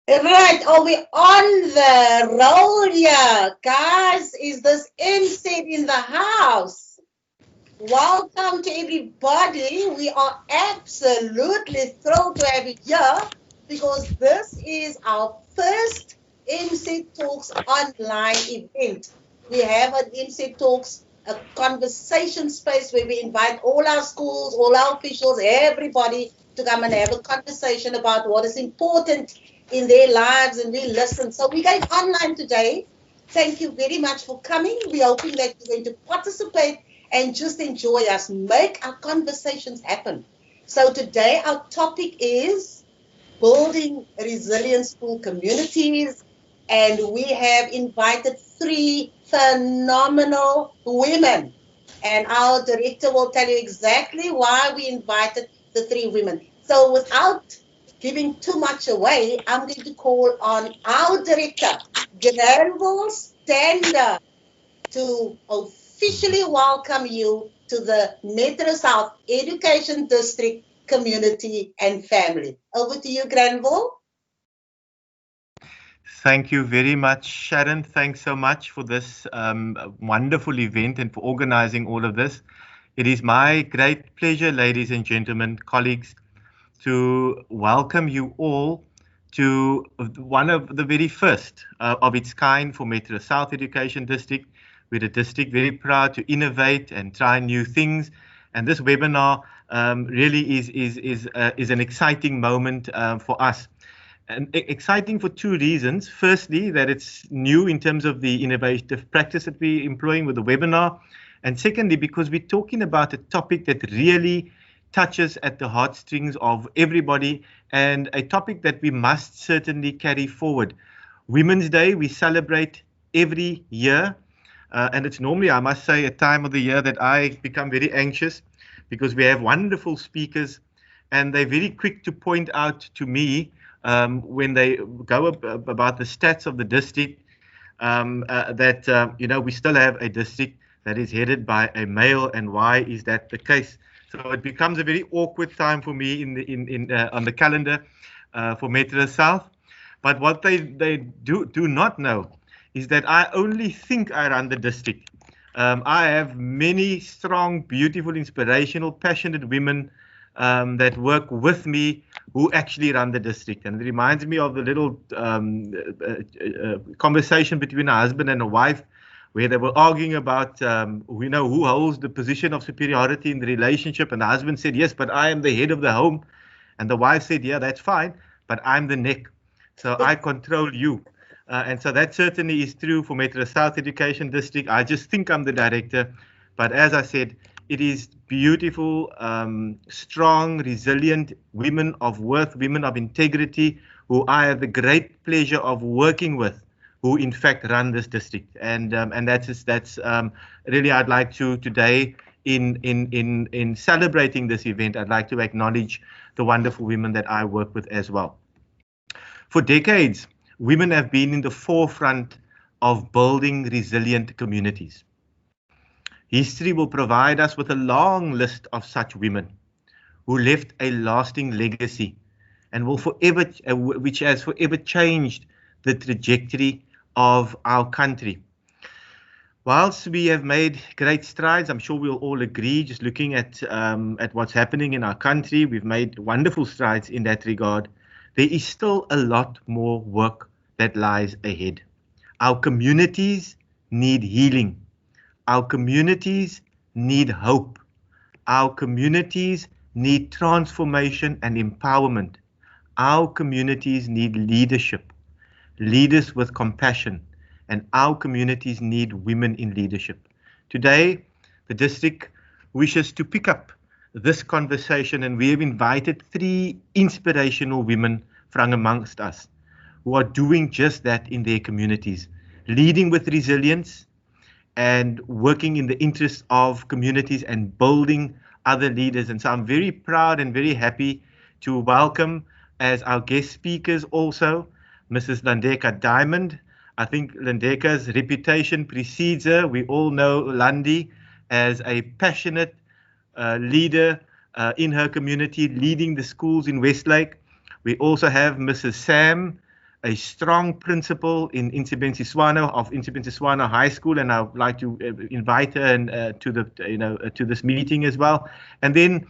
Right, are we on the roll here? Guys, is this insect in the house? Welcome to everybody. We are absolutely thrilled to have you here because this is our first MC Talks online event. We have an MC Talks, a conversation space where we invite all our schools, all our officials, everybody to come and have a conversation about what is important in their lives and we listen. So we're going online today. Thank you very much for coming. We're hoping that you're going to participate and just enjoy us. Make our conversations happen. So today our topic is building resilient school communities. And we have invited three phenomenal women. And our director will tell you exactly why we invited the three women. So without giving too much away, I'm going to call on our director, Granville Stander, to officially welcome you to the Metro South Education District community and family. Over to you, Granville. Thank you very much, Sharon. Thanks so much for this wonderful event and for organizing all of this. It is my great pleasure, ladies and gentlemen, colleagues, to welcome you all to one of the very first of its kind for Metro South Education District. We're a district very proud to innovate and try new things. And this webinar really is an exciting moment for us. And exciting for two reasons. Firstly, that it's new in terms of the innovative practice that we're employing with the webinar. And secondly, because we're talking about a topic that really touches at the heartstrings of everybody and a topic that we must certainly carry forward. Women's Day, we celebrate every year. And it's normally, I must say, a time of the year that I become very anxious because we have wonderful speakers and they're very quick to point out to me when they go about the stats of the district, that we still have a district that is headed by a male, and why is that the case? So it becomes a very awkward time for me on the calendar for Metro South. But what they do not know is that I only think I run the district. I have many strong, beautiful, inspirational, passionate women that work with me who actually run the district. And it reminds me of the little conversation between a husband and a wife where they were arguing about, who holds the position of superiority in the relationship. And the husband said, yes, but I am the head of the home. And the wife said, yeah, that's fine, but I'm the neck. So I control you. And so that certainly is true for Metro South Education District. I just think I'm the director. But as I said, it is beautiful, strong, resilient women of worth, women of integrity, who I have the great pleasure of working with, who in fact run this district. And that's really, I'd like to today, in celebrating this event, I'd like to acknowledge the wonderful women that I work with as well. For decades, women have been in the forefront of building resilient communities. History will provide us with a long list of such women who left a lasting legacy and which has forever changed the trajectory of our country. Whilst we have made great strides, I'm sure we'll all agree, just looking at what's happening in our country, we've made wonderful strides in that regard. There is still a lot more work that lies ahead. Our communities need healing. Our communities need hope. Our communities need transformation and empowerment. Our communities need leadership, leaders with compassion, and our communities need women in leadership. Today, the district wishes to pick up this conversation, and we have invited three inspirational women from amongst us who are doing just that in their communities, leading with resilience, and working in the interests of communities and building other leaders. And so I'm very proud and very happy to welcome as our guest speakers also Mrs. Landeka Diamond. I think Landeka's reputation precedes her. We all know Landi as a passionate leader in her community, leading the schools in Westlake. We also have Mrs. Sam a strong principal in Insibenciswana of Insibenciswana High School, and I would like to invite her and, to the to this meeting as well. And then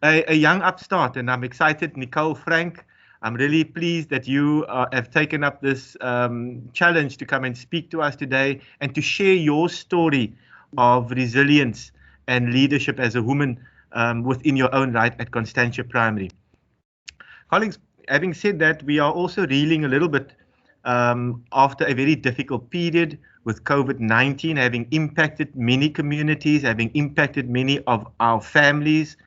a young upstart, and I'm excited, Nicole Frank. I'm really pleased that you have taken up this challenge to come and speak to us today and to share your story of resilience and leadership as a woman within your own right at Constantia Primary. Colleagues, having said that, we are also reeling a little bit after a very difficult period with COVID-19 having impacted many communities, having impacted many of our families,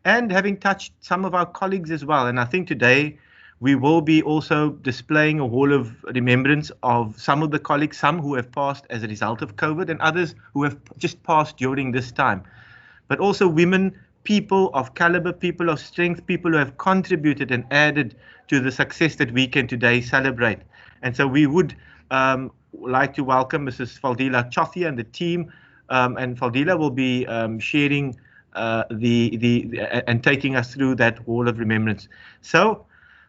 and having touched some of our colleagues as well. And I think today we will be also displaying a wall of remembrance of some of the colleagues, some who have passed as a result of COVID and others who have just passed during this time. But also women, people of caliber, people of strength, people who have contributed and added to the success that we can today celebrate. And so we would like to welcome Mrs. Faldila Chothia and the team, and Faldila will be sharing and taking us through that wall of remembrance. So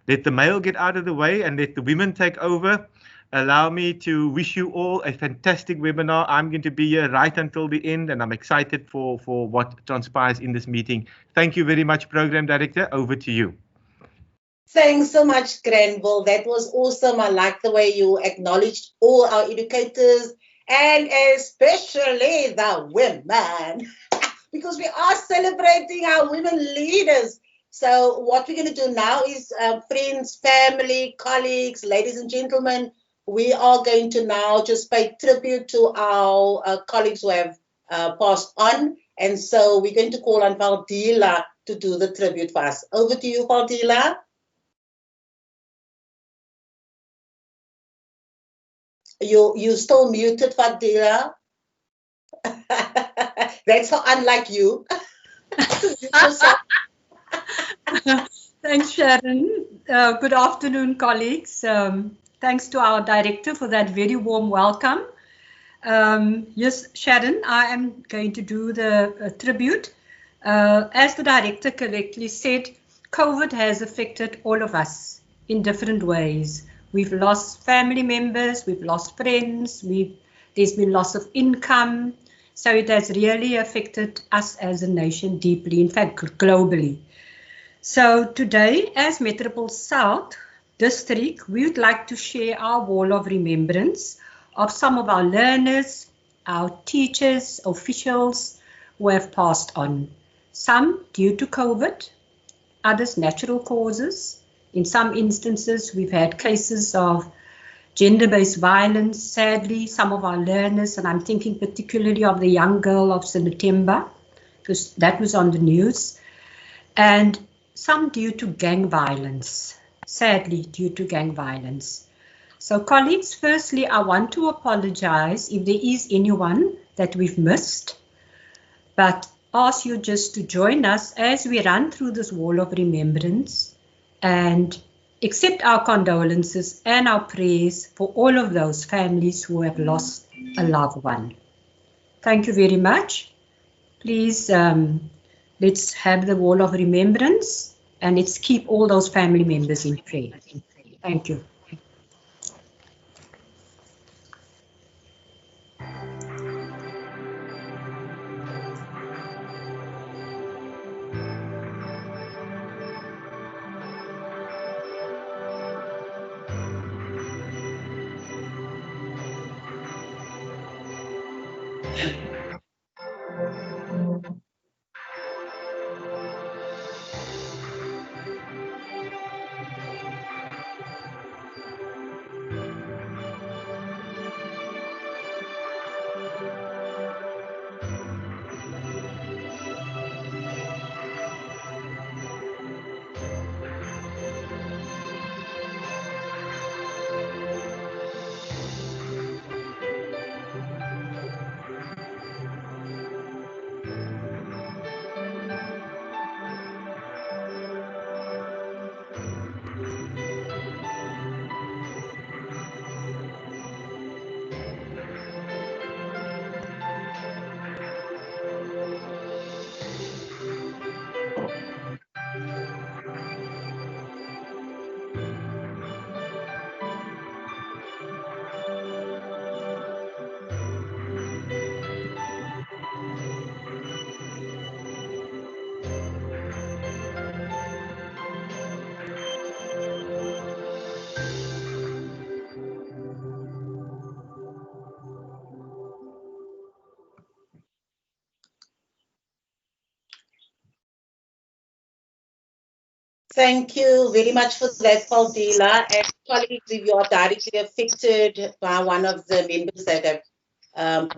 let the male get out of the way and let the women take over. Allow me to wish you all a fantastic webinar. I'm going to be here right until the end, and I'm excited for what transpires in this meeting. Thank you very much, Program Director. Over to you. Thanks so much, Granville. That was awesome. I like the way you acknowledged all our educators and especially the women, because we are celebrating our women leaders. So what we're going to do now is, friends, family, colleagues, ladies and gentlemen, we are going to now just pay tribute to our colleagues who have passed on. And so we're going to call on Faldila to do the tribute for us. Over to you, Faldila. You still muted, Fadila. That's so unlike you. Thanks, Sharon. Good afternoon, colleagues. Thanks to our director for that very warm welcome. Yes, Sharon, I am going to do the tribute. As the director correctly said, COVID has affected all of us in different ways. We've lost family members, we've lost friends, there's been loss of income. So it has really affected us as a nation deeply, in fact, globally. So today, as Metropole South District, we would like to share our wall of remembrance of some of our learners, our teachers, officials who have passed on. Some due to COVID, others natural causes. In some instances, we've had cases of gender-based violence. Sadly, some of our learners, and I'm thinking particularly of the young girl of September, because that was on the news, and some due to gang violence, sadly due to gang violence. So colleagues, firstly, I want to apologize if there is anyone that we've missed, but ask you just to join us as we run through this wall of remembrance and accept our condolences and our prayers for all of those families who have lost a loved one. Thank you very much. Please, let's have the wall of remembrance and let's keep all those family members in prayer. Thank you. Thank you very much for that, Faldila. And colleagues, if you are directly affected by one of the members that have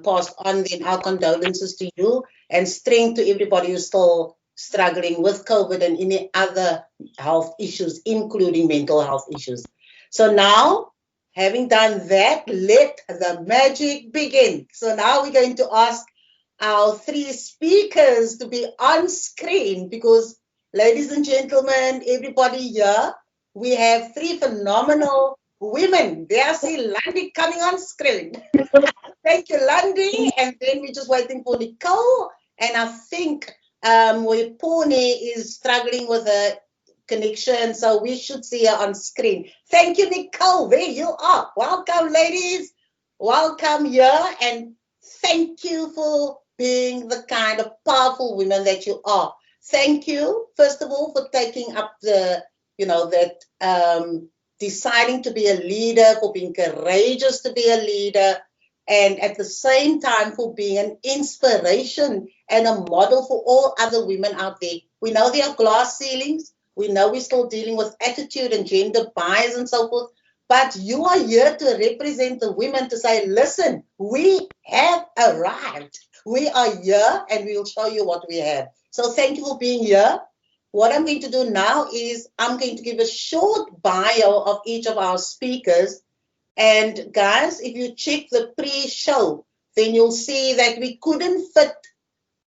passed on, then our condolences to you and strength to everybody who's still struggling with COVID and any other health issues, including mental health issues. So now, having done that, let the magic begin. So now we're going to ask our three speakers to be on screen because, ladies and gentlemen, everybody here, we have three phenomenal women. There I see Landy coming on screen. Thank you, Landy. And then we're just waiting for Nicole. And I think Pony is struggling with a connection, so we should see her on screen. Thank you, Nicole. There you are. Welcome, ladies. Welcome here. And thank you for being the kind of powerful women that you are. Thank you, first of all, for taking up the, deciding to be a leader, for being courageous to be a leader, and at the same time for being an inspiration and a model for all other women out there. We know there are glass ceilings. We know we're still dealing with attitude and gender bias and so forth. But you are here to represent the women to say, listen, we have arrived. We are here and we will show you what we have. So thank you for being here. What I'm going to do now is I'm going to give a short bio of each of our speakers. And guys, if you check the pre-show, then you'll see that we couldn't fit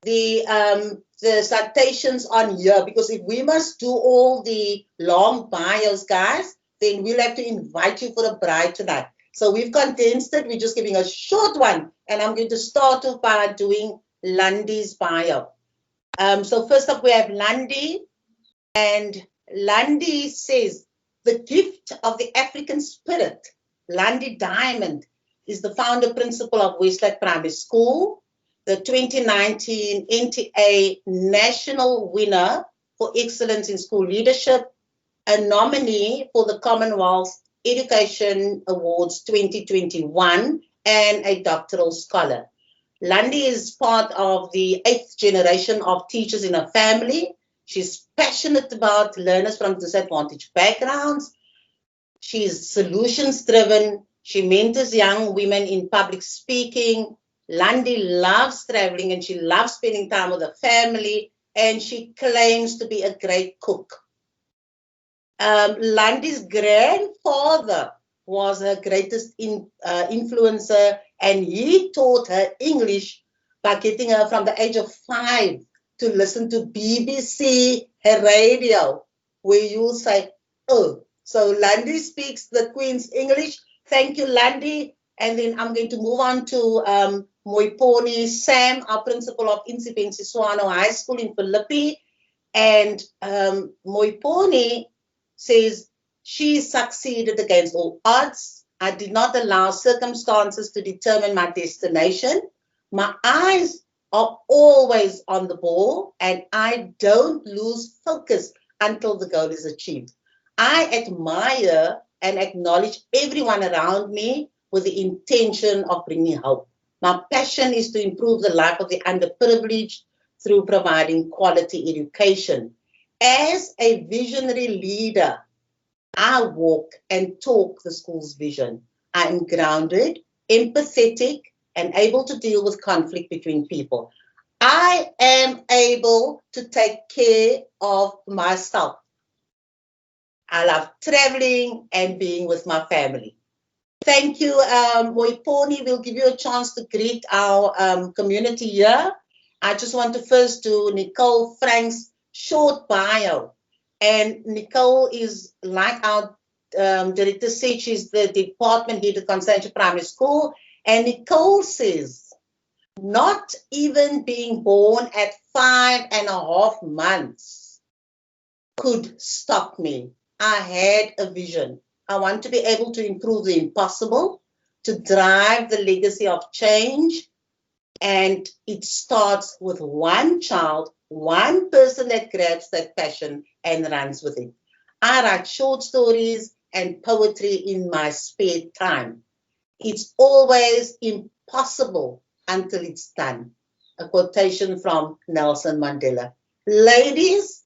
the citations on here because if we must do all the long bios, guys, then we'll have to invite you for a bride tonight. So we've condensed it. We're just giving a short one. And I'm going to start off by doing Landy's bio. So first up, we have Landy. And Landy says, the gift of the African spirit. Landy Diamond is the founder principal of Westlake Primary School, the 2019 NTA National Winner for Excellence in School Leadership, a nominee for the Commonwealth Education Awards 2021, and a doctoral scholar. Landy is part of the 8th generation of teachers in her family. She's passionate about learners from disadvantaged backgrounds. She's solutions-driven. She mentors young women in public speaking. Landy loves traveling and she loves spending time with her family. And she claims to be a great cook. Landy's grandfather was her greatest influencer, and he taught her English by getting her from the age of 5 to listen to BBC radio, where you'll say, oh. So Landy speaks the Queen's English. Thank you, Landy. And then I'm going to move on to Moiponi Sam, our principal of Insipensi Swano High School in Philippi. And Moiponi says, she succeeded against all odds. I did not allow circumstances to determine my destination. My eyes are always on the ball, and I don't lose focus until the goal is achieved. I admire and acknowledge everyone around me with the intention of bringing hope. My passion is to improve the life of the underprivileged through providing quality education. As a visionary leader, I walk and talk the school's vision. I am grounded, empathetic, and able to deal with conflict between people. I am able to take care of myself. I love traveling and being with my family. Thank you, Moiponi. We'll give you a chance to greet our community here. I just want to first do Nicole Frank's short bio. And Nicole is, like our director said, she's the department head at Constantia Primary School. And Nicole says, not even being born at 5.5 months could stop me. I had a vision. I want to be able to improve the impossible, to drive the legacy of change. And it starts with one child, one person that grabs that passion and runs with it. I write short stories and poetry in my spare time. It's always impossible until it's done. A quotation from Nelson Mandela. Ladies,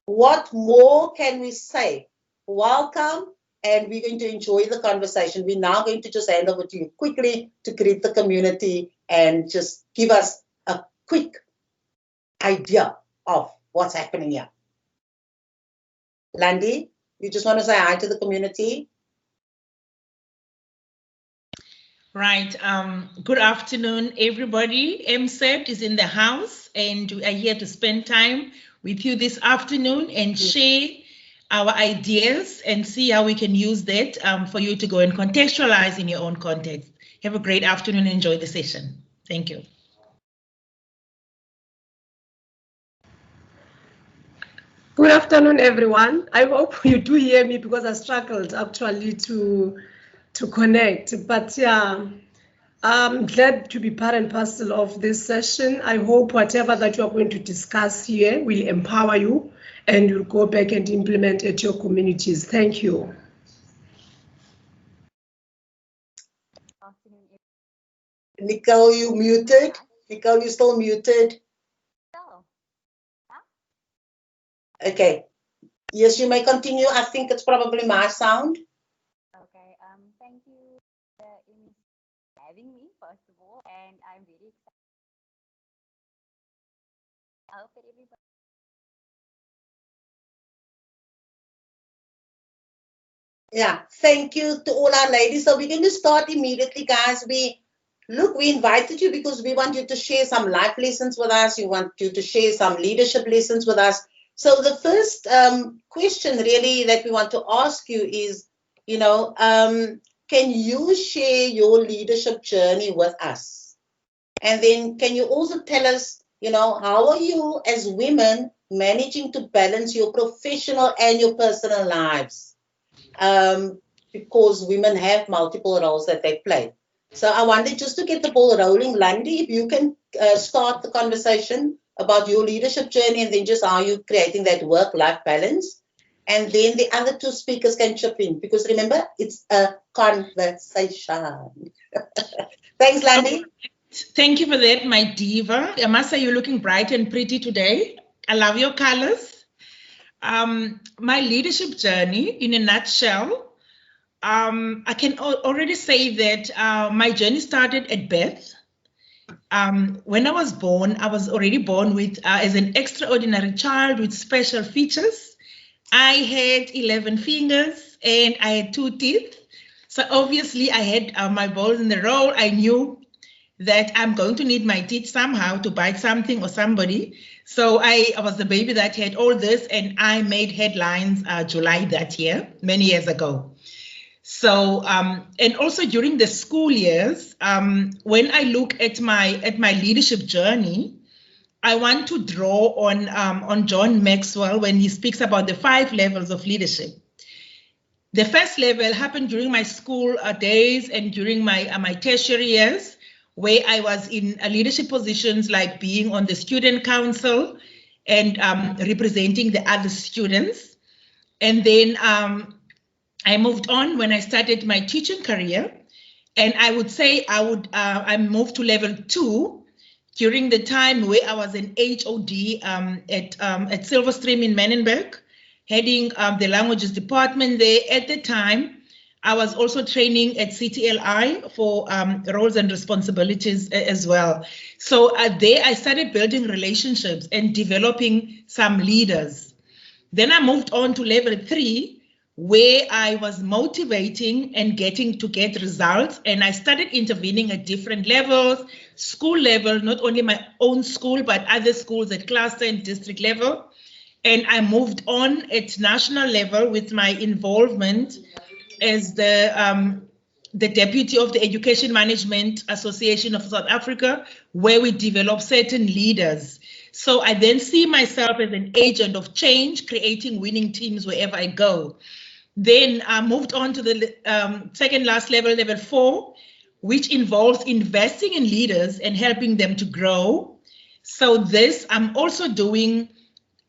What more can we say? Welcome, and we're going to enjoy the conversation. We're now going to just hand over to you quickly to greet the community and just give us a quick idea of what's happening here. Landy, you just want to say hi to the community? Right. Good afternoon, everybody. MSET is in the house, and we are here to spend time with you this afternoon and share our ideas and see how we can use that for you to go and contextualize in your own context. Have a great afternoon. Enjoy the session. Thank you. Good afternoon, everyone. I hope you do hear me because I struggled actually to connect. But yeah, I'm glad to be part and parcel of this session. I hope whatever that you are going to discuss here will empower you and you'll go back and implement at your communities. Thank you. Nicole, you muted. Nicole, you still muted. Okay. Yes, you may continue. I think it's probably my sound. Okay. Thank you for having me, first of all, and I'm very excited. I hope that everybody. Yeah, thank you to all our ladies. So we're going to start immediately, guys. We invited you because we want you to share some life lessons with us. We want you to share some leadership lessons with us. So the first question really that we want to ask you is, can you share your leadership journey with us? And then can you also tell us, how are you as women managing to balance your professional and your personal lives? Because women have multiple roles that they play. So I wanted just to get the ball rolling, Landy, if you can start the conversation about your leadership journey and then just how you're creating that work-life balance. And then the other two speakers can chip in because remember, it's a conversation. Thanks, Landy. Thank you for that, my diva. I must say you're looking bright and pretty today. I love your colors. My leadership journey, in a nutshell, I can already say that my journey started at birth. When I was born, I was already born with as an extraordinary child with special features. I had 11 fingers and I had 2 teeth. So obviously I had my balls in the roll. I knew that I'm going to need my teeth somehow to bite something or somebody. So I was the baby that had all this, and I made headlines July that year, many years ago. So, and also during the school years, when I look at my leadership journey, I want to draw on John Maxwell when he speaks about the 5 levels of leadership. The first level happened during my school days and during my tertiary years, where I was in leadership positions like being on the student council and representing the other students. And then I moved on when I started my teaching career. And I would say I moved to level 2 during the time where I was an HOD at Silverstream in Menenberg, heading the languages department there. At the time, I was also training at CTLI for roles and responsibilities as well. So there I started building relationships and developing some leaders. Then I moved on to level 3, where I was motivating and getting results. And I started intervening at different levels, school level, not only my own school, but other schools at cluster and district level. And I moved on at national level with my involvement as the deputy of the Education Management Association of South Africa, where we develop certain leaders. So I then see myself as an agent of change, creating winning teams wherever I go. Then I moved on to the second last level, level 4, which involves investing in leaders and helping them to grow. So this I'm also doing,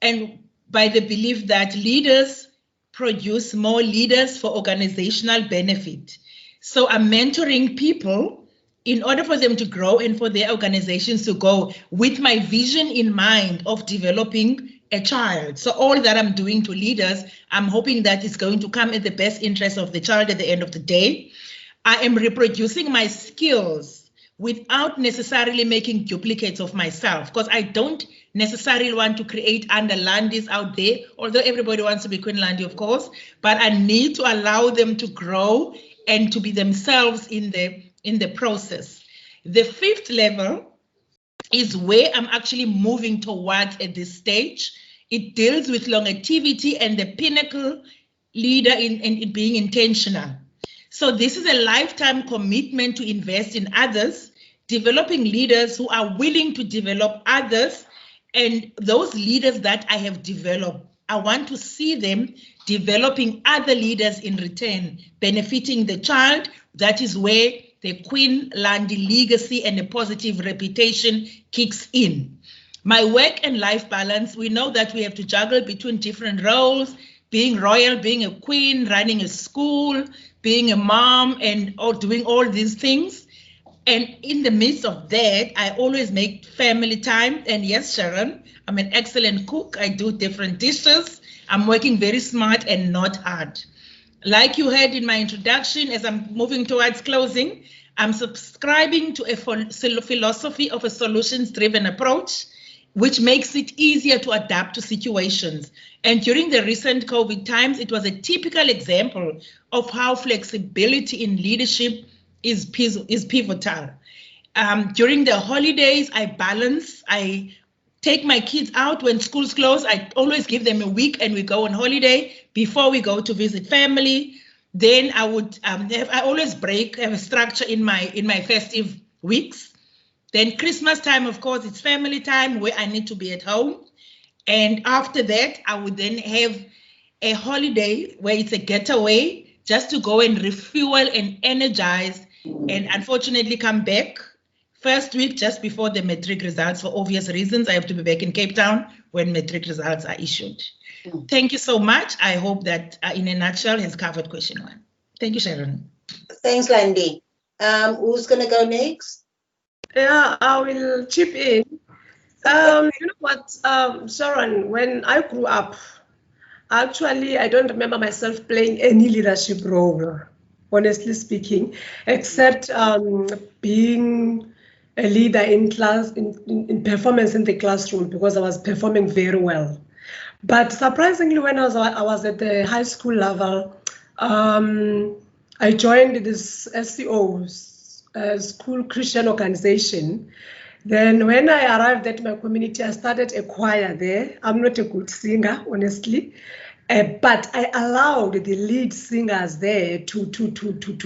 and by the belief that leaders produce more leaders for organizational benefit. So I'm mentoring people in order for them to grow and for their organizations to go with my vision in mind of developing a child. So all that I'm doing to leaders, I'm hoping that it's going to come at the best interest of the child at the end of the day. I am reproducing my skills without necessarily making duplicates of myself, because I don't necessarily want to create underlandis out there, although everybody wants to be Queen Landy, of course, but I need to allow them to grow and to be themselves in the process. The fifth level is where I'm actually moving towards at this stage. It deals with longevity and the pinnacle leader in being intentional. So this is a lifetime commitment to invest in others, developing leaders who are willing to develop others, and those leaders that I have developed, I want to see them developing other leaders in return, benefiting the child. That is where the Queen Landy legacy and a positive reputation kicks in. My work and life balance, we know that we have to juggle between different roles, being royal, being a queen, running a school, being a mom, and doing all these things. And in the midst of that, I always make family time. And yes, Sharon, I'm an excellent cook. I do different dishes. I'm working very smart and not hard. Like you heard in my introduction, as I'm moving towards closing, I'm subscribing to a philosophy of a solutions-driven approach, which makes it easier to adapt to situations. And during the recent COVID times, it was a typical example of how flexibility in leadership is pivotal. During the holidays, I balance. I take my kids out when schools close. I always give them a week and we go on holiday before we go to visit family. Then I would I always have a structure in my festive weeks. Then Christmas time, of course, it's family time where I need to be at home. And after that, I would then have a holiday where it's a getaway just to go and refuel and energize, and unfortunately come back first week just before the matric results. For obvious reasons, I have to be back in Cape Town when matric results are issued. Thank you so much. I hope that in a nutshell has covered question 1. Thank you, Sharon. Thanks, Landy. Who's going to go next? Yeah, I will chip in. You know what, Sharon, when I grew up, actually, I don't remember myself playing any leadership role, honestly speaking, except being a leader in class, in performance in the classroom, because I was performing very well. But surprisingly, when I was at the high school level, I joined this SCO, School Christian Organization. Then when I arrived at my community, I started a choir there. I'm not a good singer, honestly, but I allowed the lead singers there to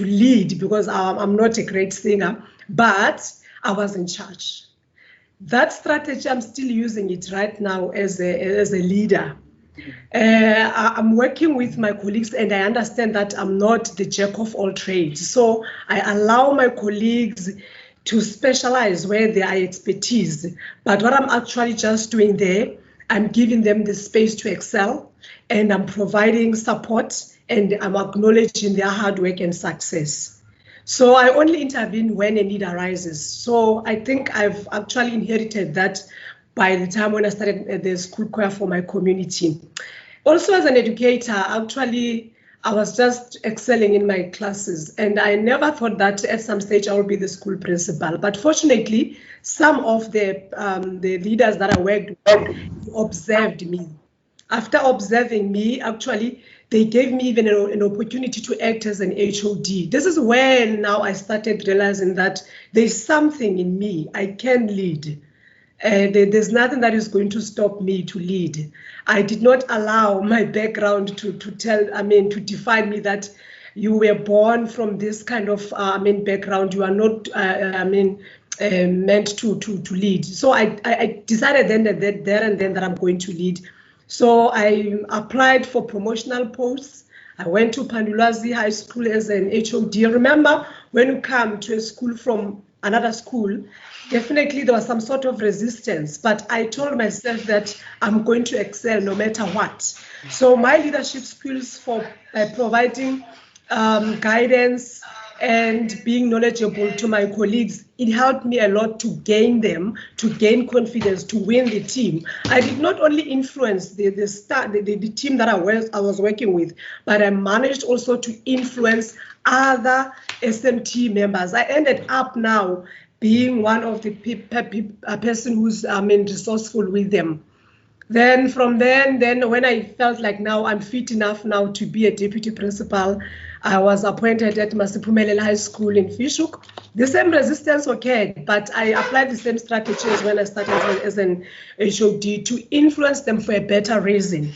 lead, because I'm not a great singer, but I was in charge. That strategy, I'm still using it right now as a leader. I'm working with my colleagues, and I understand that I'm not the jack of all trades. So I allow my colleagues to specialize where they are expertise. But what I'm actually just doing there, I'm giving them the space to excel, and I'm providing support, and I'm acknowledging their hard work and success. So I only intervene when a need arises. So I think I've actually inherited that by the time when I started the school choir for my community. Also, as an educator, actually, I was just excelling in my classes, and I never thought that at some stage I would be the school principal. But fortunately, some of the leaders that I worked with observed me. After observing me, actually, they gave me even an opportunity to act as an HOD. This is when now I started realizing that there's something in me. I can lead. There's nothing that is going to stop me to lead. I did not allow my background to define me that you were born from this kind of background. You are not meant to lead. So I decided then that I'm going to lead. So I applied for promotional posts. I went to Pandulazi High School as an HOD. Remember, when you come to a school from another school, definitely there was some sort of resistance, but I told myself that I'm going to excel no matter what. So my leadership skills for providing guidance, and being knowledgeable to my colleagues, it helped me a lot to gain them, to gain confidence, to win the team. I did not only influence the team that I was working with, but I managed also to influence other SMT members. I ended up now being one of the person who's resourceful with them. Then from then when I felt like now I'm fit enough now to be a deputy principal, I was appointed at Masiphumelele High School in Fishhoek. The same resistance occurred, but I applied the same strategies when I started as an HOD to influence them for a better reason.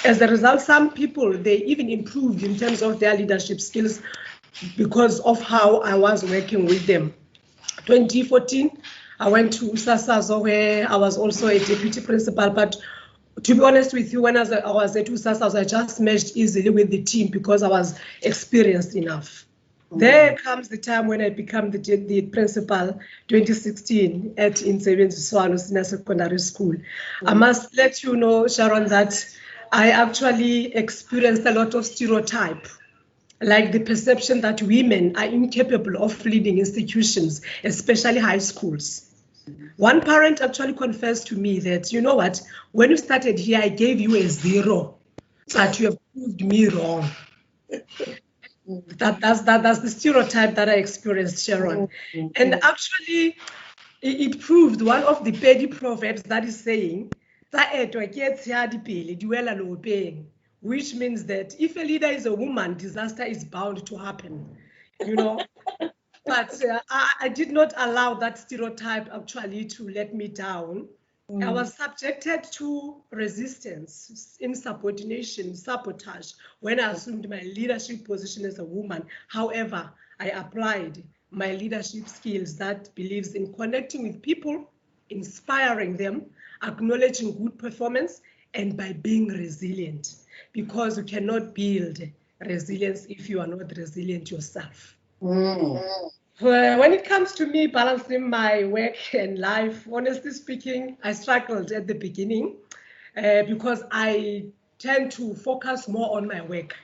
As a result, some people, they even improved in terms of their leadership skills because of how I was working with them. 2014, I went to Usasazo where I was also a deputy principal, but to be honest with you, when I was at Usasazo, I just meshed easily with the team because I was experienced enough. There comes the time when I become the principal, 2016 at Insebenzi Senior Secondary School. I must let you know, Sharon, that I actually experienced a lot of stereotype, like the perception that women are incapable of leading institutions, especially high schools. One parent actually confessed to me that, you know what, when you started here, I gave you a 0, but you have proved me wrong. That's the stereotype that I experienced, Sharon. And actually, it proved one of the petty proverbs that is saying, which means that if a leader is a woman, disaster is bound to happen, you know. But I did not allow that stereotype actually to let me down. I was subjected to resistance, insubordination, sabotage when I assumed my leadership position as a woman. However, I applied my leadership skills that believes in connecting with people, inspiring them, acknowledging good performance, and by being resilient, because you cannot build resilience if you are not resilient yourself. When it comes to me balancing my work and life, honestly speaking, I struggled at the beginning because I tend to focus more on my work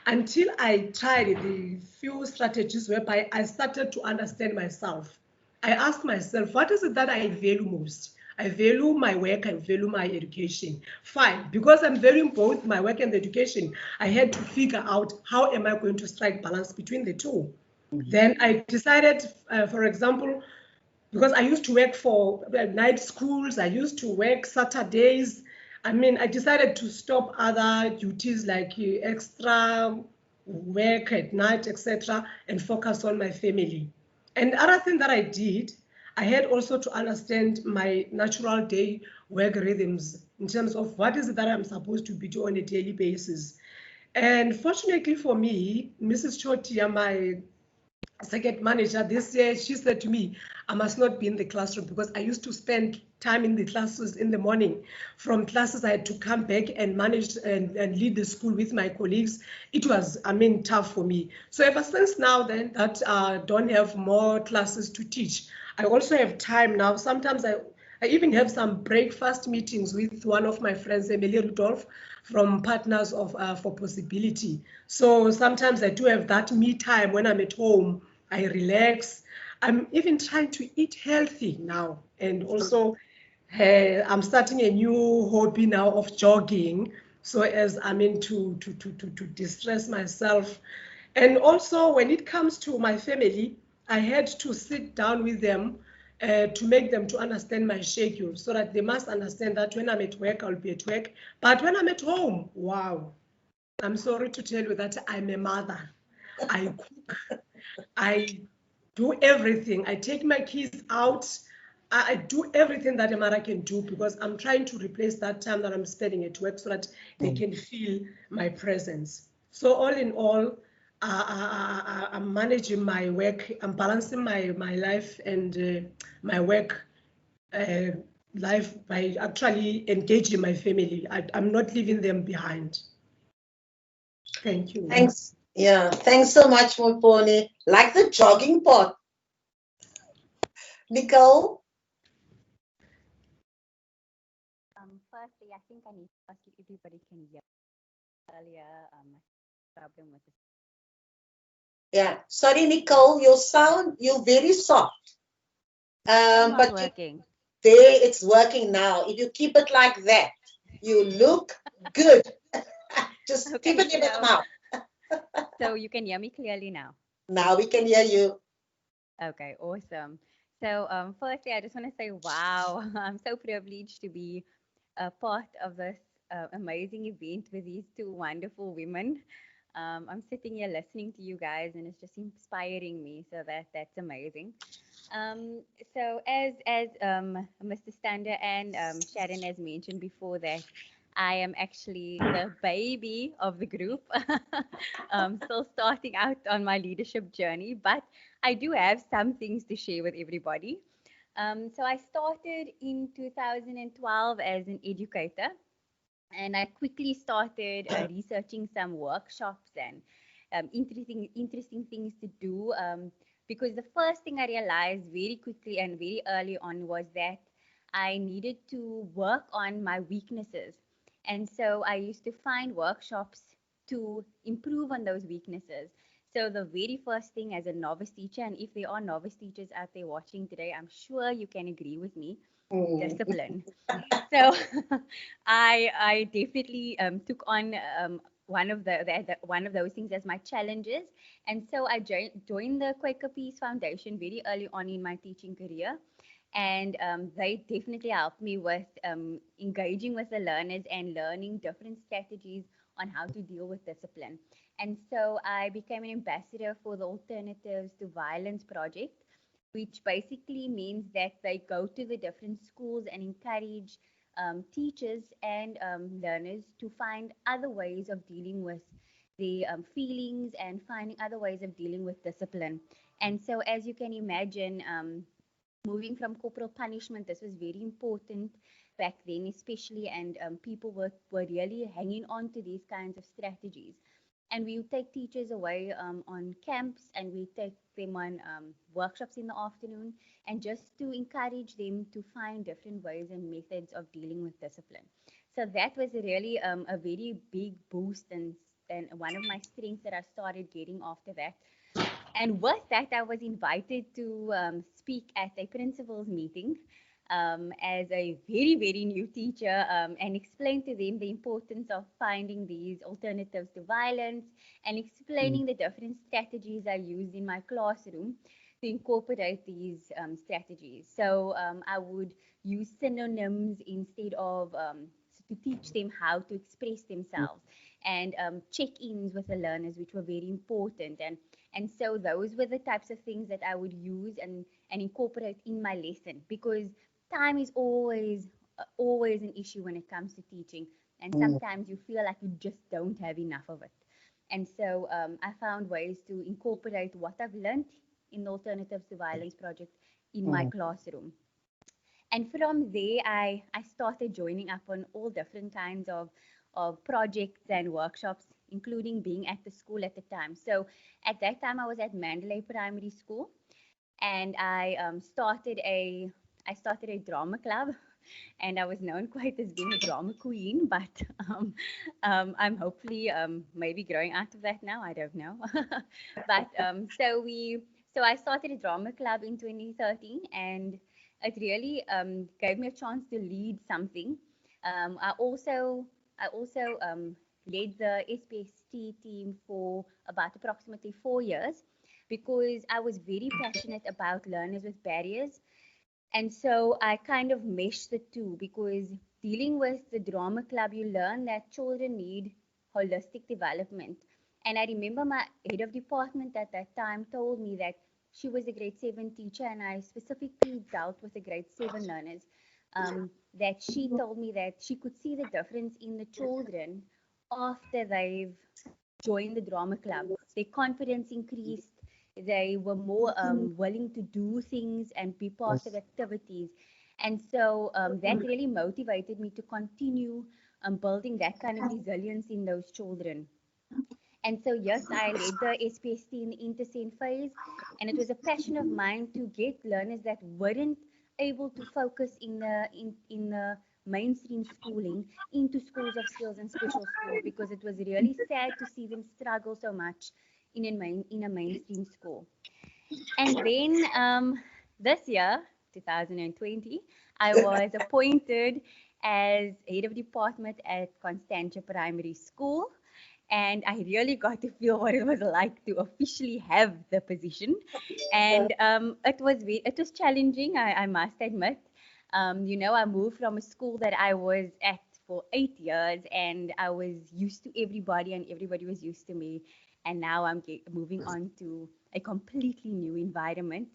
until I tried the few strategies whereby I started to understand myself. I asked myself, what is it that I value most? I value my work, I value my education. Fine, because I'm valuing both my work and education, I had to figure out how am I going to strike balance between the two. Then I decided, for example, because I used to work for night schools, I used to work Saturdays. I mean, I decided to stop other duties like extra work at night, etc., and focus on my family. And the other thing that I did, I had also to understand my natural day work rhythms in terms of what is it that I'm supposed to be doing on a daily basis. And fortunately for me, Mrs. Chotia, my second manager this year, she said to me, I must not be in the classroom because I used to spend time in the classes in the morning. From classes, I had to come back and manage and lead the school with my colleagues. It was, I mean, tough for me. So ever since now then that I don't have more classes to teach, I also have time now. Sometimes I even have some breakfast meetings with one of my friends, Emily Rudolph, from Partners of for Possibility. So sometimes I do have that me time when I'm at home. I relax. I'm even trying to eat healthy now. And also, I'm starting a new hobby now of jogging. So as I'm into to distress myself. And also, when it comes to my family, I had to sit down with them to make them to understand my schedule so that they must understand that when I'm at work, I'll be at work. But when I'm at home, wow, I'm sorry to tell you that I'm a mother. I cook, I do everything. I take my kids out. I do everything that a mother can do because I'm trying to replace that time that I'm spending at work so that they can feel my presence. So all in all, I'm managing my work. I'm balancing my life and my work life by actually engaging my family. I'm not leaving them behind. Thank you. Thanks. Yeah, thanks so much, Moponi. Like the jogging part. Nicole? Firstly, I think I need to ask if everybody can hear earlier. Problem with the Yeah. Sorry, Nicole, your sound, you're very soft. Still not But working. there, it's working now. If you keep it like that, you look good. Just keep Okay, it in the so mouth. so you can hear me clearly now. Now we can hear you. Okay, awesome. So firstly, I just want to say, wow, I'm so privileged to be a part of this amazing event with these two wonderful women. I'm sitting here listening to you guys, and it's just inspiring me. So that's amazing. Um, so as Mr. Stander and Sharon has mentioned before that I am actually the baby of the group, still starting out on my leadership journey, but I do have some things to share with everybody. So I started in 2012 as an educator, and I quickly started researching some workshops and interesting things to do. Because the first thing I realized very quickly and very early on was that I needed to work on my weaknesses, and so I used to find workshops to improve on those weaknesses. So the very first thing as a novice teacher, and if there are novice teachers out there watching today, I'm sure you can agree with me, Mm. discipline. So I definitely took on one of those things as my challenges, and so I joined the Quaker Peace Foundation very early on in my teaching career, and they definitely helped me with engaging with the learners and learning different strategies on how to deal with discipline. And so I became an ambassador for the Alternatives to Violence project, which basically means that they go to the different schools and encourage teachers and learners to find other ways of dealing with the feelings and finding other ways of dealing with discipline. And so, as you can imagine, moving from corporal punishment, this was very important back then, especially, and people were really hanging on to these kinds of strategies. And we would take teachers away on camps, and we take them on workshops in the afternoon, and just to encourage them to find different ways and methods of dealing with discipline. So that was really a very big boost, and one of my strengths that I started getting after that. And with that, I was invited to speak at a principal's meeting as a very, very new teacher, and explain to them the importance of finding these alternatives to violence, and explaining the different strategies I used in my classroom to incorporate these strategies. So I would use synonyms instead of to teach them how to express themselves, and check-ins with the learners, which were very important. And so those were the types of things that I would use and incorporate in my lesson, because time is always an issue when it comes to teaching, and Mm. sometimes you feel like you just don't have enough of it. And so I found ways to incorporate what I've learned in the Alternatives to Violence project in my Mm. classroom. And from there, I started joining up on all different kinds of projects and workshops, including being at the school at the time. So at that time, I was at Mandalay Primary School, and I started a drama club, and I was known quite as being a drama queen. But I'm hopefully maybe growing out of that now. I don't know. But so I started a drama club in 2013, and it really gave me a chance to lead something. I also led the SPST team for about approximately 4 years, because I was very passionate about learners with barriers. And so I kind of meshed the two, because dealing with the drama club, you learn that children need holistic development. And I remember my head of department at that time told me that she was a grade 7 teacher, and I specifically dealt with the grade 7 learners. That she told me that she could see the difference in the children after they've joined the drama club. Their confidence increased. They were more willing to do things and be part of activities. And so that really motivated me to continue building that kind of resilience in those children. And so, yes, I led the SPST in the intercent phase, and it was a passion of mine to get learners that weren't able to focus in the mainstream schooling into schools of skills and special schools, because it was really sad to see them struggle so much in a mainstream school. And then this year, 2020, I was appointed as head of department at Constantia Primary School. And I really got to feel what it was like to officially have the position. And it was challenging, I must admit. I moved from a school that I was at for 8 years, and I was used to everybody, and everybody was used to me. And now I'm moving on to a completely new environment.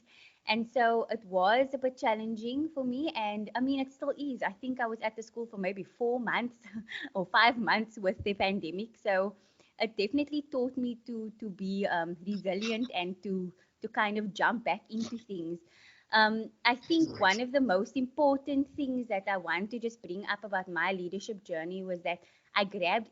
And so it was a bit challenging for me. And I mean, it still is. I think I was at the school for maybe 4 months or 5 months with the pandemic. So it definitely taught me to be resilient and to kind of jump back into things. I think one of the most important things that I want to just bring up about my leadership journey was that I grabbed.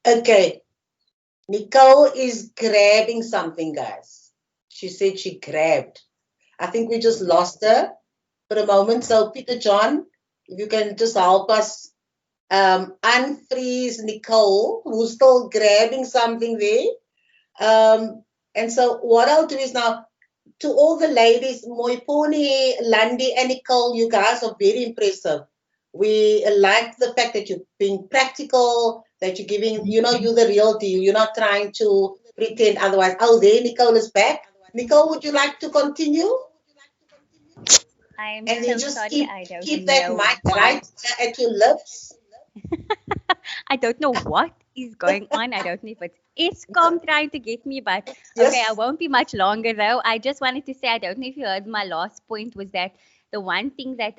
Okay, Nicole is grabbing something, guys. She said she grabbed. I think we just lost her for a moment. So, Peter John, if you can just help us unfreeze Nicole, who's still grabbing something there. And so, what I'll do is now, to all the ladies, Moiponi, Landi, and Nicole, you guys are very impressive. We like the fact that you're being practical, that you're giving, you're the real deal. You're not trying to pretend otherwise. Oh, there, Nicole is back. Nicole, would you like to continue? I am And then so just sorry. keep I don't keep that know mic why. right at your lips. I don't know what is going on. I don't know if it's ESCOM trying to get me, but okay, I Yes. won't be much longer though. I just wanted to say, I don't know if you heard my last point was that the one thing that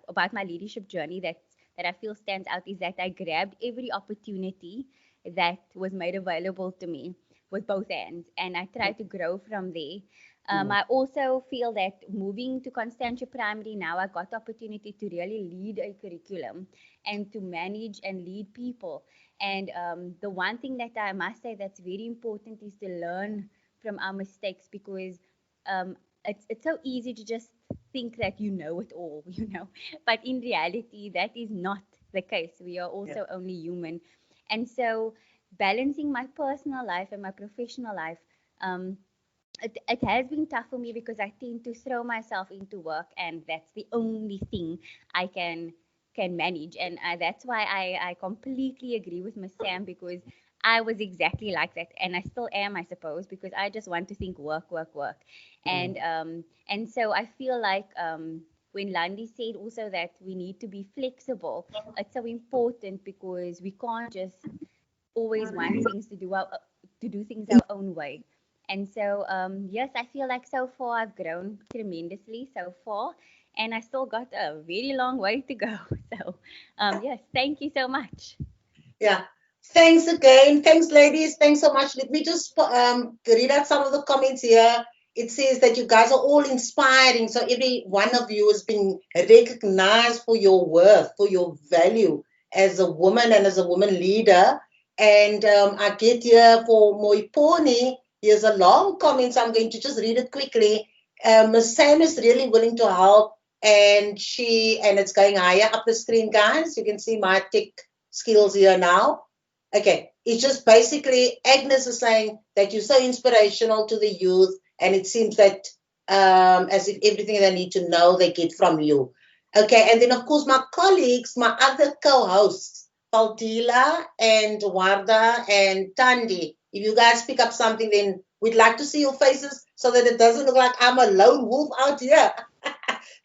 about my leadership journey that I feel stands out is that I grabbed every opportunity that was made available to me with both hands, and I tried to grow from there. I also feel that moving to Constantia Primary now, I got the opportunity to really lead a curriculum and to manage and lead people. And the one thing that I must say that's very important is to learn from our mistakes, because it's so easy to just think that you know it all, But in reality, that is not the case. We are also only human. And so balancing my personal life and my professional life, um, it has been tough for me because I tend to throw myself into work, and that's the only thing I can manage. And that's why I completely agree with Miss Sam, because I was exactly like that, and I still am, I suppose, because I just want to think work, work, work. And so I feel like when Landy said also that we need to be flexible, it's so important because we can't just always want things to do things our own way. And so yes, I feel like so far I've grown tremendously so far, and I still got a very long way to go. So yes, thank you so much. Yeah. Thanks again. Thanks, ladies. Thanks so much. Let me just read out some of the comments here. It says that you guys are all inspiring. So every one of you has been recognized for your worth, for your value as a woman and as a woman leader. And I get here for Moiponi. Here's a long comment, so I'm going to just read it quickly. Miss Sam is really willing to help, and it's going higher up the screen, guys. You can see my tech skills here now. Okay, it's just basically Agnes is saying that you're so inspirational to the youth, and it seems that as if everything they need to know they get from you. Okay, and then of course my colleagues, my other co-hosts, Pautila and Warda and Tandi. If you guys pick up something, then we'd like to see your faces so that it doesn't look like I'm a lone wolf out here.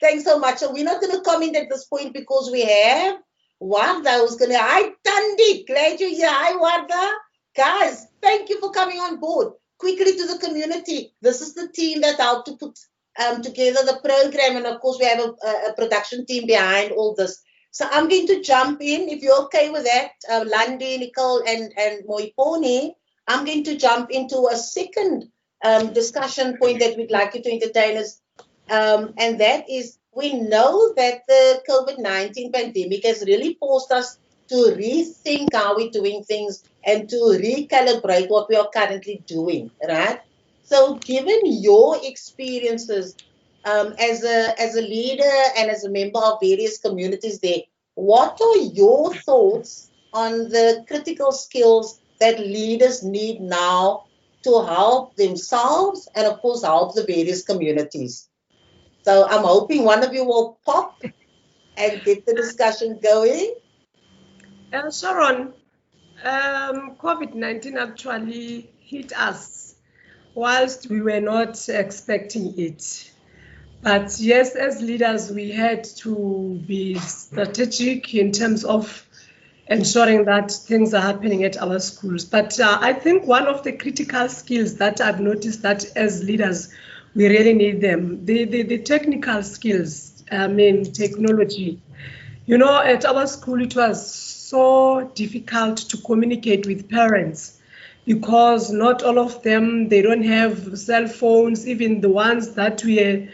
Thanks so much. So we're not going to comment at this point because we have Warda who's going to, hi Tandi, glad you're here. Hi Warda. Guys, thank you for coming on board. Quickly to the community. This is the team that helped to put together the program, and of course we have a production team behind all this. So I'm going to jump in, if you're okay with that, Landi, Nicole, and Moiponi. I'm going to jump into a second discussion point that we'd like you to entertain us, and that is, we know that the COVID-19 pandemic has really forced us to rethink how we're doing things and to recalibrate what we are currently doing, right? So, given your experiences, as a leader and as a member of various communities there, what are your thoughts on the critical skills that leaders need now to help themselves and, of course, help the various communities? So I'm hoping one of you will pop and get the discussion going. Sharon, COVID-19 actually hit us whilst we were not expecting it. But yes, as leaders, we had to be strategic in terms of ensuring that things are happening at our schools. But I think one of the critical skills that I've noticed that as leaders, we really need them, the technical skills, technology. You know, at our school, it was so difficult to communicate with parents because not all of them, they don't have cell phones, even the ones that we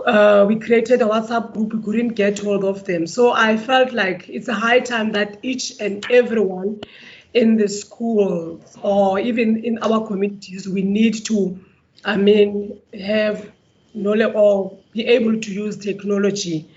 created a WhatsApp group, we couldn't get hold of them. So I felt like it's a high time that each and everyone in the schools or even in our communities, we need to, have knowledge or be able to use technology.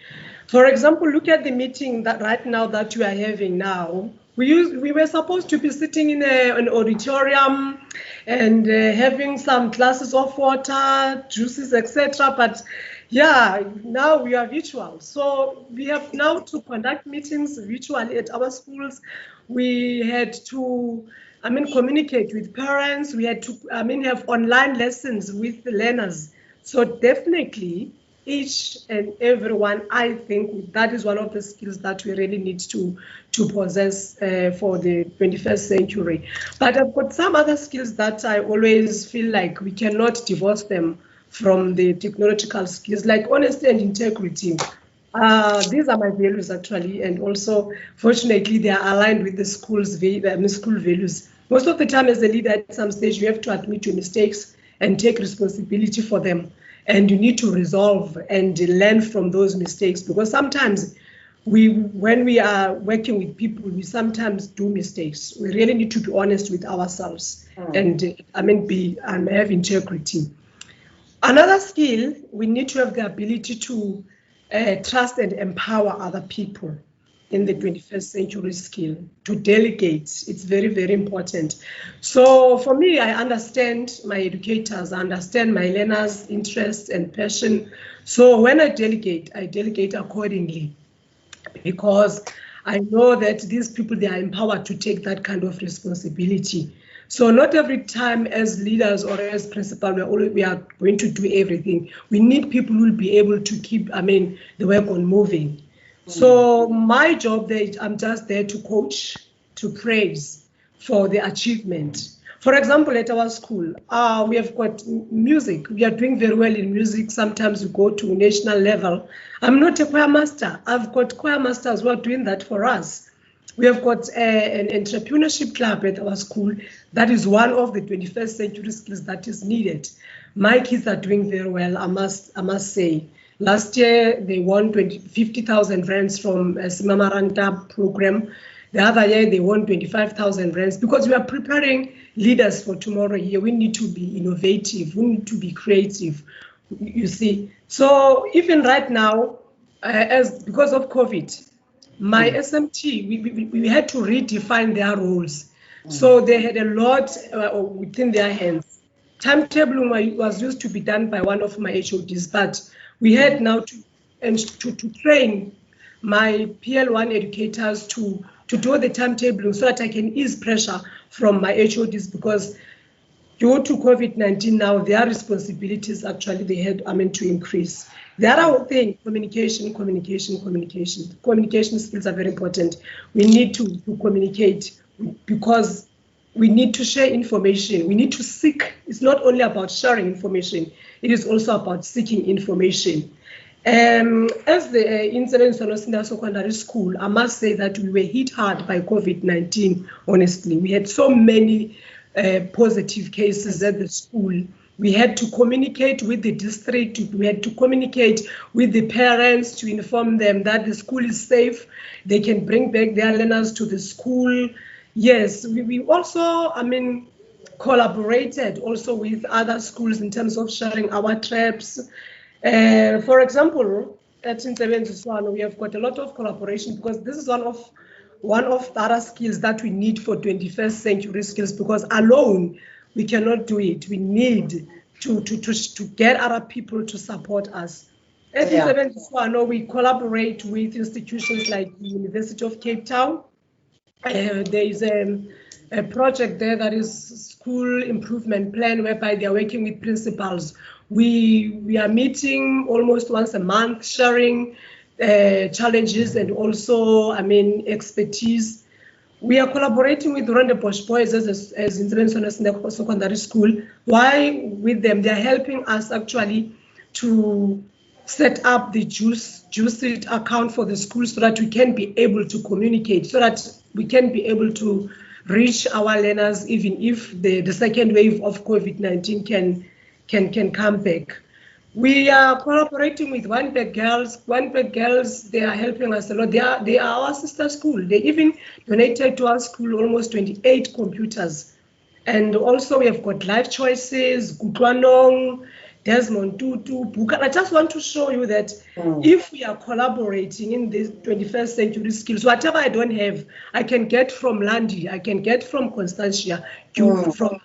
For example, look at the meeting that right now that we are having now. We were supposed to be sitting in an auditorium and having some glasses of water, juices, etc. But yeah, now we are virtual. So we have now to conduct meetings virtually at our schools. We had to, communicate with parents. We had to, have online lessons with the learners. So definitely, each and everyone, I think that is one of the skills that we really need to possess for the 21st century. But I've got some other skills that I always feel like we cannot divorce them from the technological skills, like honesty and integrity. These are my values actually, and also fortunately they are aligned with the school values. Most of the time as a leader at some stage you have to admit your mistakes and take responsibility for them, and you need to resolve and learn from those mistakes, because sometimes when we are working with people, we sometimes do mistakes. We really need to be honest with ourselves and have integrity. Another skill, we need to have the ability to trust and empower other people in the 21st century skill, to delegate. It's very, very important. So for me, I understand my educators, I understand my learners' interests and passion. So when I delegate accordingly, because I know that these people, they are empowered to take that kind of responsibility. So not every time as leaders or as principal, we are going to do everything. We need people who will be able to keep, the work on moving. So my job there, I'm just there to coach, to praise for the achievement. For example, at our school, we have got music. We are doing very well in music. Sometimes we go to national level. I'm not a choir master. I've got choir masters who are doing that for us. We have got an entrepreneurship club at our school. That is one of the 21st century skills that is needed. My kids are doing very well, I must say. Last year, they won 50,000 rands from a Simamaranta program. The other year, they won 25,000 rands, because we are preparing leaders for tomorrow here. We need to be innovative. We need to be creative, you see. So even right now, because of COVID, my SMT, we had to redefine their roles. So they had a lot within their hands. Timetabling was used to be done by one of my HODs, but we had now to train my PL1 educators to do the timetabling so that I can ease pressure from my HODs, because due to COVID-19 now, their responsibilities actually they had to increase. The other thing, communication. Communication skills are very important. We need to communicate, because we need to share information. We need to seek. It's not only about sharing information, it is also about seeking information. As the incidents on Osinda Secondary School, I must say that we were hit hard by COVID-19, honestly. We had so many positive cases at the school. We had to communicate with the district, we had to communicate with the parents to inform them that the school is safe, they can bring back their learners to the school. Yes, we also, collaborated also with other schools in terms of sharing our traps. For example, at Insebenzi we have got a lot of collaboration because this is one of the other skills that we need for 21st century skills, because alone we cannot do it. We need to get other people to support us. At Insebenzi we collaborate with institutions like the University of Cape Town. There is a project there that is school improvement plan, whereby they are working with principals. We are meeting almost once a month, sharing challenges and also, expertise. We are collaborating with Rondebosch Boys as International Secondary School. Why with them? They are helping us actually to set up the juice street account for the school so that we can be able to communicate, so that we can be able to reach our learners even if the second wave of COVID-19 can come back. We are collaborating with One Bag Girls. One Bag Girls, they are helping us a lot. They are our sister school. They even donated to our school almost 28 computers. And also we have got Life Choices, Gutwanong, Desmond Tutu, Buka. I just want to show you that if we are collaborating in this 21st century skills, whatever I don't have, I can get from Landy, I can get from Constantia, from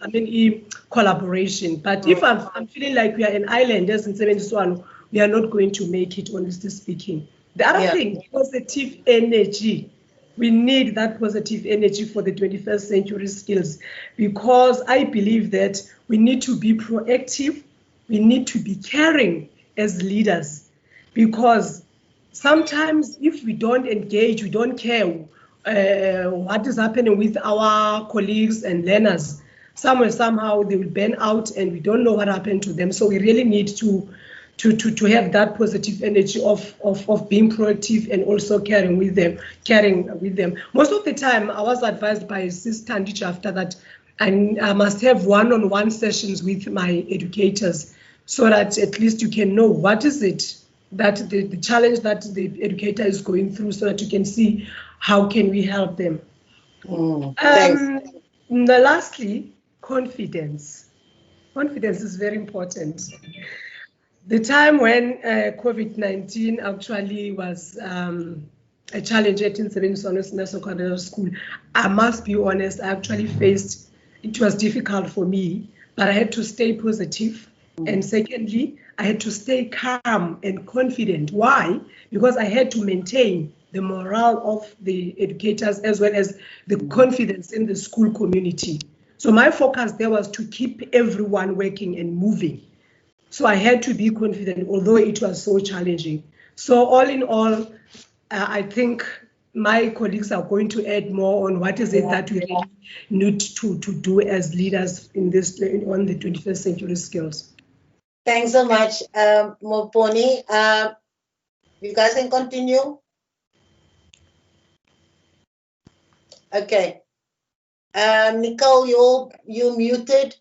collaboration. But if I'm feeling like we are an island, as in 71, we are not going to make it, honestly speaking. The other thing, positive energy. We need that positive energy for the 21st century skills, because I believe that we need to be proactive. We need to be caring as leaders, because sometimes if we don't engage, we don't care what is happening with our colleagues and learners, somehow they will burn out and we don't know what happened to them. So we really need to have that positive energy of being proactive and also caring with them. Most of the time, I was advised by Sis Tandich after that, and I must have one-on-one sessions with my educators, so that at least you can know what is it that the challenge that the educator is going through, so that you can see how can we help them. Lastly, confidence. Confidence is very important. The time when COVID-19 actually was a challenge at Insebenzi Secondary School, I must be honest, I actually faced, it was difficult for me, but I had to stay positive. And secondly, I had to stay calm and confident. Why? Because I had to maintain the morale of the educators as well as the confidence in the school community. So my focus there was to keep everyone working and moving. So I had to be confident, although it was so challenging. So all in all, I think my colleagues are going to add more on what is it that we really need to do as leaders in this on the 21st century skills. Thanks so much, Moponi. You guys can continue. Okay. Nicole, you muted.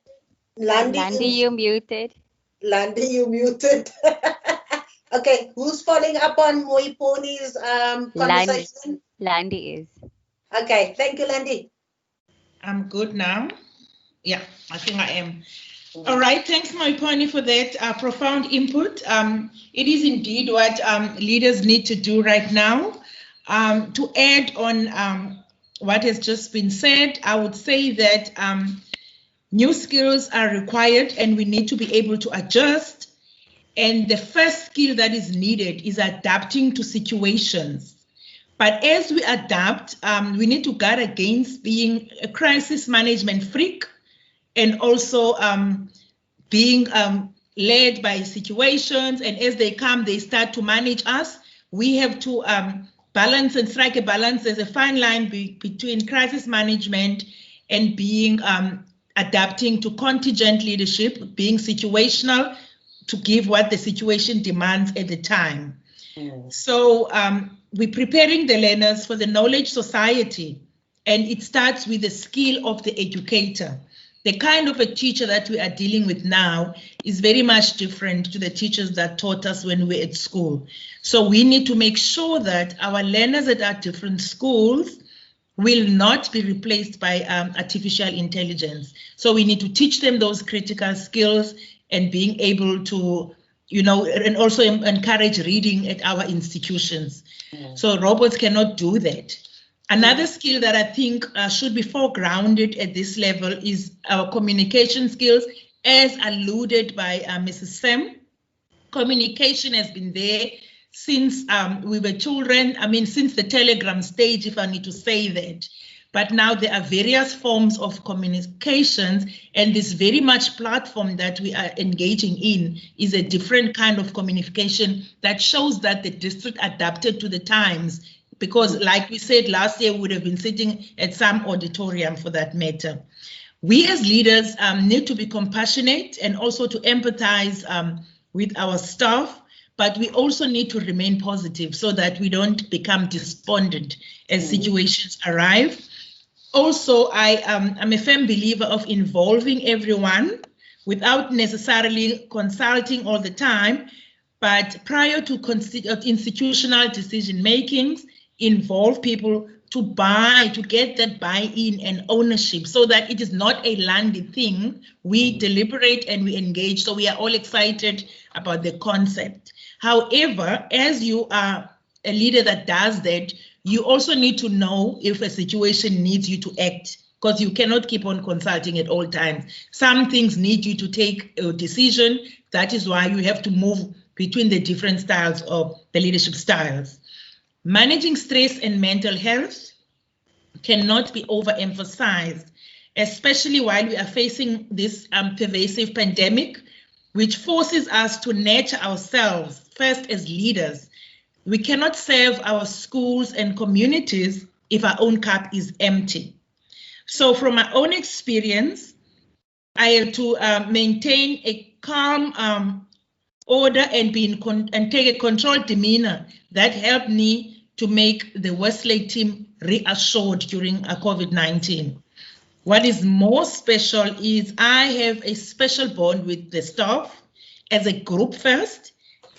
Landy, you muted. Landy, you muted. Okay, who's following up on Moponi's conversation? Landy is. Okay, thank you, Landy. I'm good now. Yeah, I think I am. All right, thanks, Moiponi, for that profound input. It is indeed what leaders need to do right now. To add on what has just been said, I would say that new skills are required and we need to be able to adjust. And the first skill that is needed is adapting to situations. But as we adapt, we need to guard against being a crisis management freak, and also being led by situations, and as they come, they start to manage us. We have to balance and strike a balance. There's a fine line between crisis management and being adapting to contingent leadership, being situational to give what the situation demands at the time. So we're preparing the learners for the knowledge society, and it starts with the skill of the educator. The kind of a teacher that we are dealing with now is very much different to the teachers that taught us when we were at school. So we need to make sure that our learners at our different schools will not be replaced by artificial intelligence. So we need to teach them those critical skills and being able to and also encourage reading at our institutions. So robots cannot do that. Another skill that I think should be foregrounded at this level is our communication skills, as alluded by Mrs. Sam. Communication has been there since we were children. I mean, since the telegram stage, if I need to say that. But now there are various forms of communications, and this very much platform that we are engaging in is a different kind of communication that shows that the district adapted to the times, because like we said last year, we would have been sitting at some auditorium for that matter. We as leaders need to be compassionate and also to empathize with our staff, but we also need to remain positive so that we don't become despondent as situations arrive. Also, I am a firm believer of involving everyone without necessarily consulting all the time, but prior to institutional decision makings, involve people to get that buy-in and ownership so that it is not a landed thing. We deliberate and we engage, so we are all excited about the concept. However, as you are a leader that does that, you also need to know if a situation needs you to act, because you cannot keep on consulting at all times. Some things need you to take a decision. That is why you have to move between the different styles of the leadership styles. Managing stress and mental health cannot be overemphasized, especially while we are facing this pervasive pandemic, which forces us to nurture ourselves first as leaders. We cannot serve our schools and communities if our own cup is empty. So from my own experience, I have to maintain a calm order and take a controlled demeanor that helped me to make the Westlake team reassured during COVID-19. What is more special is I have a special bond with the staff as a group first,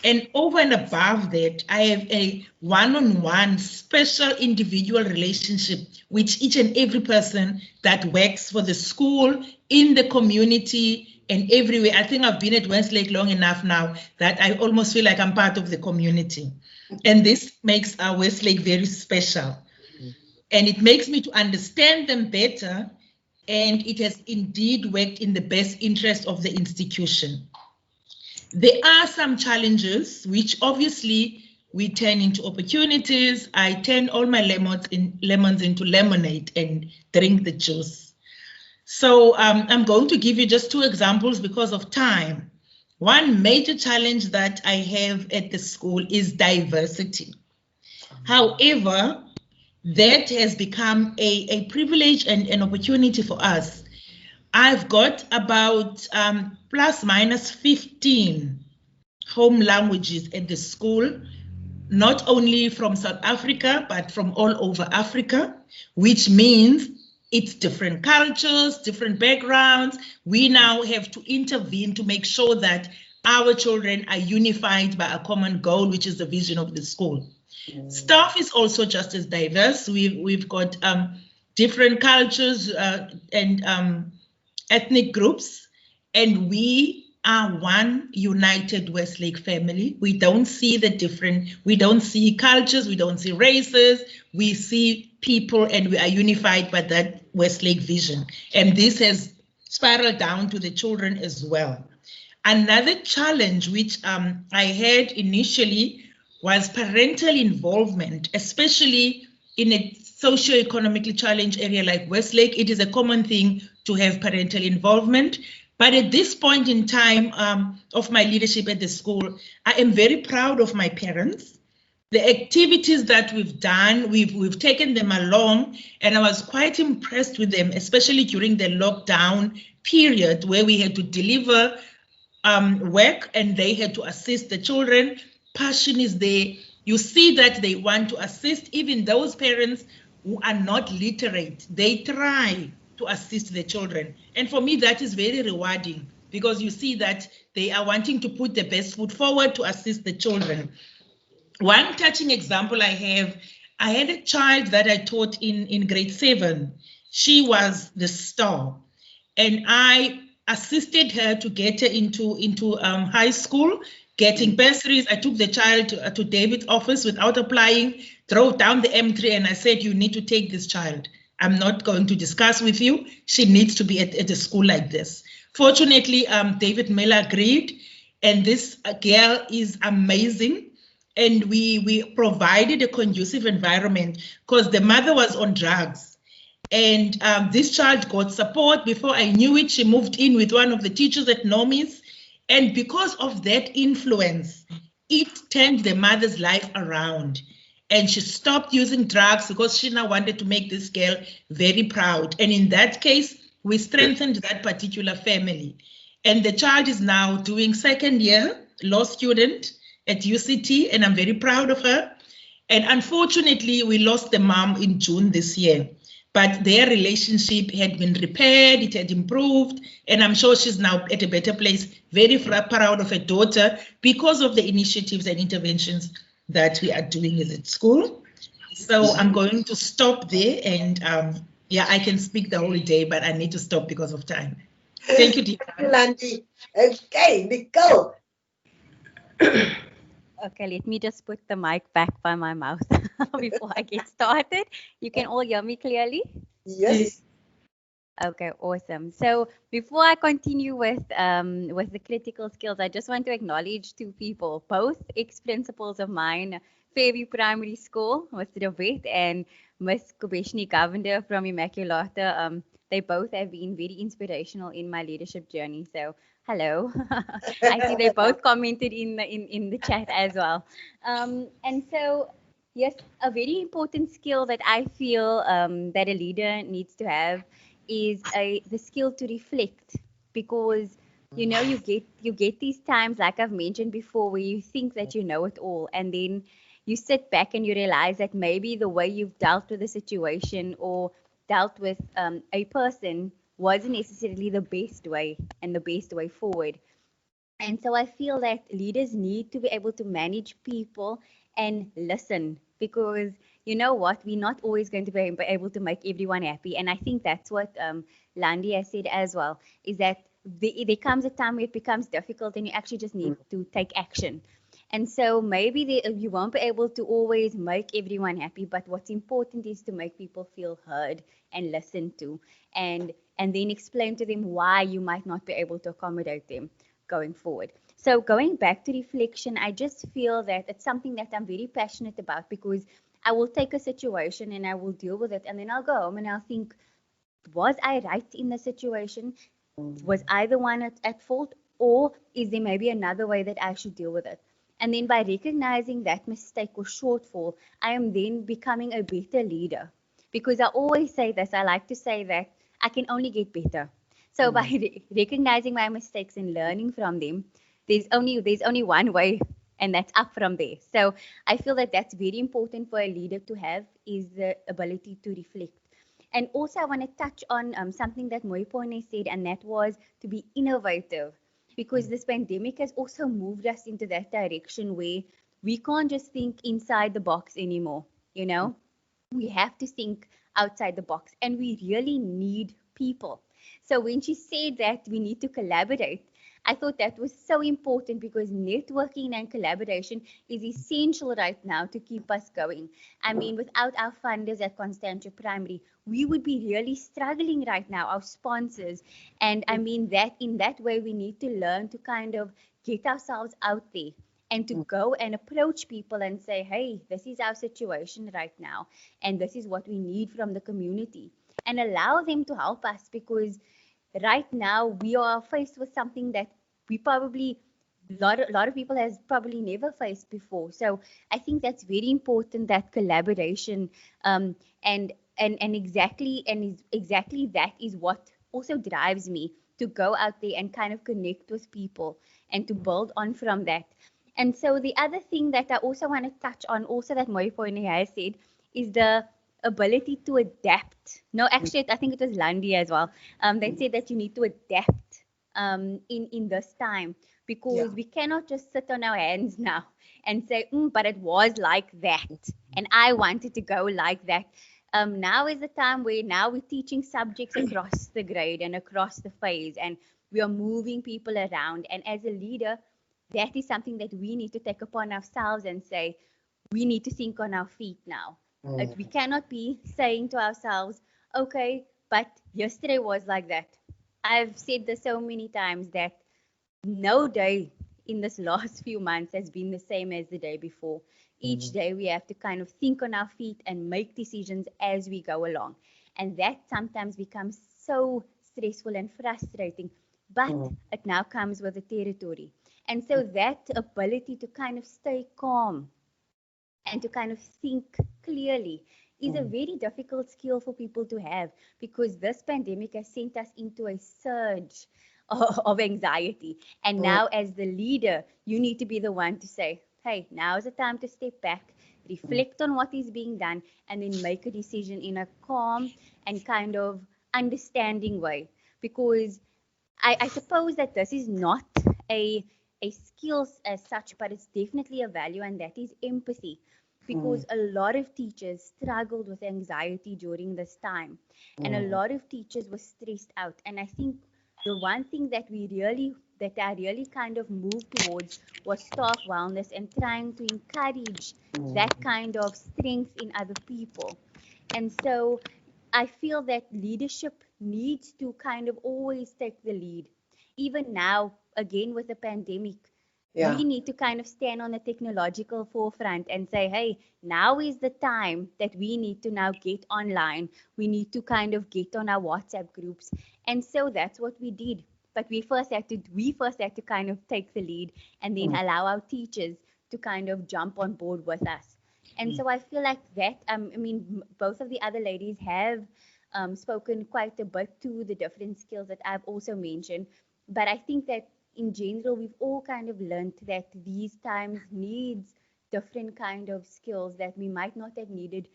and over and above that, I have a one-on-one special individual relationship with each and every person that works for the school, in the community, and everywhere. I think I've been at Westlake long enough now that I almost feel like I'm part of the community. And this makes our Westlake very special. And it makes me to understand them better, and it has indeed worked in the best interest of the institution. There are some challenges which obviously we turn into opportunities. I turn all my lemons into lemonade and drink the juice. So I'm going to give you just 2 examples because of time. One major challenge that I have at the school is diversity. However, that has become a privilege and an opportunity for us. I've got about plus minus 15 home languages at the school, not only from South Africa, but from all over Africa, which means it's different cultures, different backgrounds. We now have to intervene to make sure that our children are unified by a common goal, which is the vision of the school. Staff is also just as diverse. We've got different cultures and ethnic groups, and we are one united Westlake family. We don't see we don't see cultures, we don't see races, we see people, and we are unified by that Westlake vision. And this has spiraled down to the children as well. Another challenge which I had initially was parental involvement, especially in a socioeconomically challenged area like Westlake. It is a common thing to have parental involvement. But at this point in time of my leadership at the school, I am very proud of my parents. The activities that we've done, we've taken them along, and I was quite impressed with them, especially during the lockdown period where we had to deliver work and they had to assist the children. Passion is there. You see that they want to assist even those parents who are not literate. They try to assist the children. And for me, that is very rewarding because you see that they are wanting to put the best foot forward to assist the children. One touching example I had a child that I taught in grade 7. She was the star. And I assisted her to get her into high school, getting bursaries. I took the child to David's office without applying, drove down the M3, and I said, you need to take this child. I'm not going to discuss with you. She needs to be at a school like this. Fortunately, David Miller agreed, and this girl is amazing. And we provided a conducive environment because the mother was on drugs. And this child got support. Before I knew it, she moved in with one of the teachers at Nomis. And because of that influence, it turned the mother's life around. And she stopped using drugs because she now wanted to make this girl very proud. And in that case, we strengthened that particular family. And the child is now doing second year, law student at UCT, and I'm very proud of her. And unfortunately, we lost the mom in June this year. But their relationship had been repaired, it had improved, and I'm sure she's now at a better place, very proud of her daughter because of the initiatives and interventions that we are doing at school. So I'm going to stop there, and yeah, I can speak the whole day, but I need to stop because of time. Thank you, Deepa. Landy. Okay, Nicole. Okay, let me just put the mic back by my mouth before I get started. You can all hear me clearly? Yes. Okay, awesome. So before I continue with the critical skills, I just want to acknowledge two people, both ex-principals of mine, Fairview Primary School, Mr. De Wet and Miss Kubeshni Govender from Immaculata. They both have been very inspirational in my leadership journey. So hello. I see they both commented in the chat as well. And so yes, a very important skill that I feel that a leader needs to have is the skill to reflect, because you know you get these times, like I've mentioned before, where you think that you know it all, and then you sit back and you realize that maybe the way you've dealt with a situation or dealt with a person wasn't necessarily the best way and the best way forward. And so I feel that leaders need to be able to manage people and listen, because you know what, we're not always going to be able to make everyone happy. And I think that's what Landy has said as well, is that there comes a time where it becomes difficult and you actually just need to take action. And so maybe you won't be able to always make everyone happy, but what's important is to make people feel heard and listened to, and then explain to them why you might not be able to accommodate them going forward. So going back to reflection, I just feel that it's something that I'm very passionate about, because I will take a situation and I will deal with it, and then I'll go home and I'll think, was I right in the situation? Was I the one at fault? Or is there maybe another way that I should deal with it? And then by recognizing that mistake or shortfall, I am then becoming a better leader. Because I always say this, I like to say that I can only get better. So by recognizing my mistakes and learning from them, there's only one way, and that's up from there. So I feel that that's very important for a leader to have, is the ability to reflect. And also I want to touch on something that Moipone said, and that was to be innovative, because this pandemic has also moved us into that direction where we can't just think inside the box anymore. You know, we have to think outside the box, and we really need people. So when she said that we need to collaborate, I thought that was so important, because networking and collaboration is essential right now to keep us going. I mean, without our funders at Constantia Primary, we would be really struggling right now, our sponsors. And I mean that in that way, we need to learn to kind of get ourselves out there and to go and approach people and say, hey, this is our situation right now, and this is what we need from the community, and allow them to help us, because right now we are faced with something that we probably a lot of people has probably never faced before. So I think that's very important, that collaboration, and exactly that is what also drives me to go out there and kind of connect with people and to build on from that. And so the other thing that I also want to touch on, also that Moipone has said, is the ability to adapt. No, actually, I think it was Landy as well. They said that you need to adapt in this time, because we cannot just sit on our hands now and say, but it was like that, and I wanted to go like that. Now is the time where now we're teaching subjects across the grade and across the phase, and We are moving people around. And as a leader, that is something that we need to take upon ourselves and say, we need to think on our feet now. We cannot be saying to ourselves, okay, but yesterday was like that. I've said this so many times that no day in this last few months has been the same as the day before. Each day we have to kind of think on our feet and make decisions as we go along. And that sometimes becomes so stressful and frustrating, but it now comes with the territory. And so that ability to kind of stay calm and to kind of think clearly is a very difficult skill for people to have, because this pandemic has sent us into a surge of anxiety. And now, as the leader, you need to be the one to say, hey, now is the time to step back, reflect on what is being done, and then make a decision in a calm and kind of understanding way. Because I suppose that this is not a skill as such, but it's definitely a value, and that is empathy. Because a lot of teachers struggled with anxiety during this time, and a lot of teachers were stressed out. And I think the one thing that I really kind of moved towards was staff wellness and trying to encourage that kind of strength in other people. And so I feel that leadership needs to kind of always take the lead. Even now, again with the pandemic, we need to kind of stand on the technological forefront and say, hey, now is the time that we need to now get online. We need to kind of get on our WhatsApp groups. And so that's what we did. But we first had to kind of take the lead and then allow our teachers to kind of jump on board with us. And so I feel like that, both of the other ladies have spoken quite a bit to the different skills that I've also mentioned. But I think that in general, we've all kind of learned that these times needs different kind of skills that we might not have needed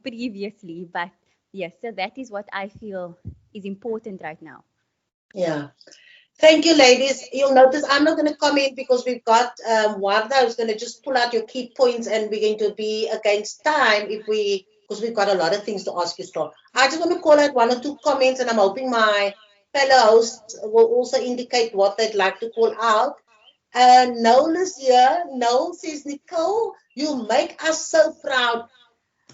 previously. But yes, so that is what I feel is important right now. Yeah. Thank you, ladies. You'll notice I'm not going to comment because we've got Warda who's going to just pull out your key points, and we're going to be against time because we've got a lot of things to ask you, Star. I just want to call out one or two comments, and I'm hoping my fellow hosts will also indicate what they'd like to call out. Noel is here. Noel says, Nicole, you make us so proud.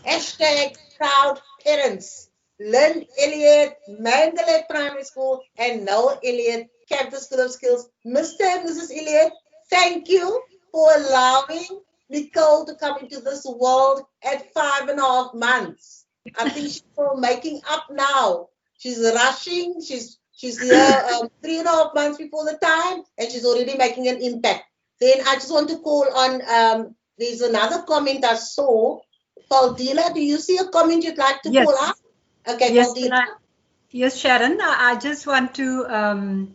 Hashtag proud parents. Lynn Elliott, Mangalet Primary School, and Noel Elliott, Campus School of Skills. Mr. and Mrs. Elliott, thank you for allowing Nicole to come into this world at 5.5 months. I think she's still making up now. She's rushing. She's here 3.5 months before the time, and she's already making an impact. Then I just want to call on, there's another comment I saw. Paulina, do you see a comment you'd like to call out? Okay, yes, Paulina. Yes, Sharon, I just want to,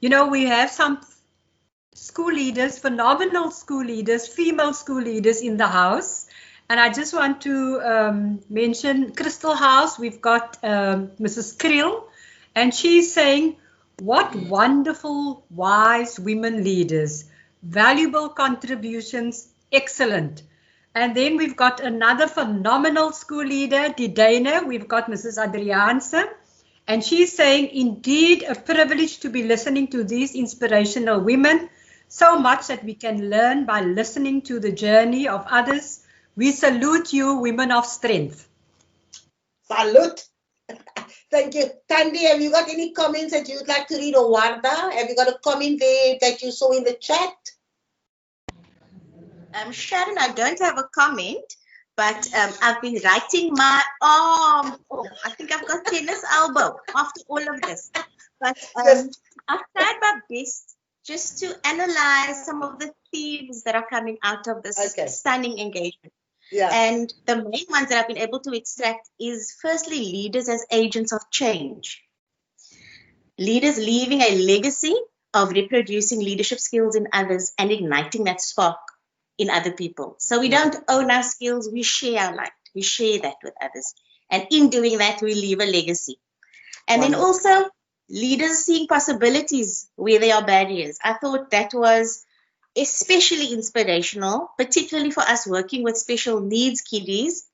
we have some school leaders, phenomenal school leaders, female school leaders in the house. And I just want to mention Crystal House. We've got Mrs. Krill, and she's saying, what wonderful, wise women leaders, valuable contributions, excellent. And then we've got another phenomenal school leader, Didane. We've got Mrs. Adriaanse. And she's saying, indeed, a privilege to be listening to these inspirational women. So much that we can learn by listening to the journey of others. We salute you, women of strength. Salute. Thank you. Tandy, have you got any comments that you'd like to read, or Warda? Have you got a comment there that you saw in the chat? Sharon, I don't have a comment, but I've been writing my arm. Oh, I think I've got tennis elbow after all of this. But I've tried my best just to analyze some of the themes that are coming out of this stunning engagement. Yeah. And the main ones that I've been able to extract is firstly, leaders as agents of change. Leaders leaving a legacy of reproducing leadership skills in others and igniting that spark in other people. So we don't own our skills, we share our light. We share that with others. And in doing that, we leave a legacy. And then also, leaders seeing possibilities where there are barriers. I thought that was especially inspirational, particularly for us working with special needs kiddies.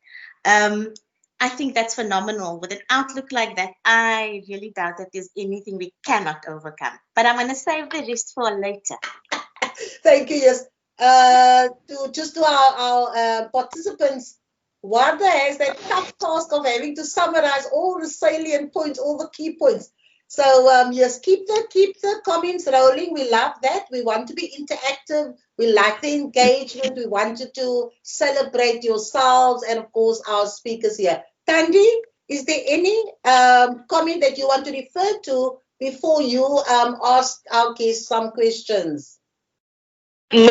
I think that's phenomenal. With an outlook like that, I really doubt that there's anything we cannot overcome. But I'm going to save the rest for later. Thank you. Yes. To our participants, Wanda has that tough task of having to summarize all the salient points, all the key points. So yes, keep the comments rolling. We love that. We want to be interactive. We like the engagement. We wanted to celebrate yourselves and of course our speakers here. Tandy, is there any comment that you want to refer to before you ask our guests some questions? No,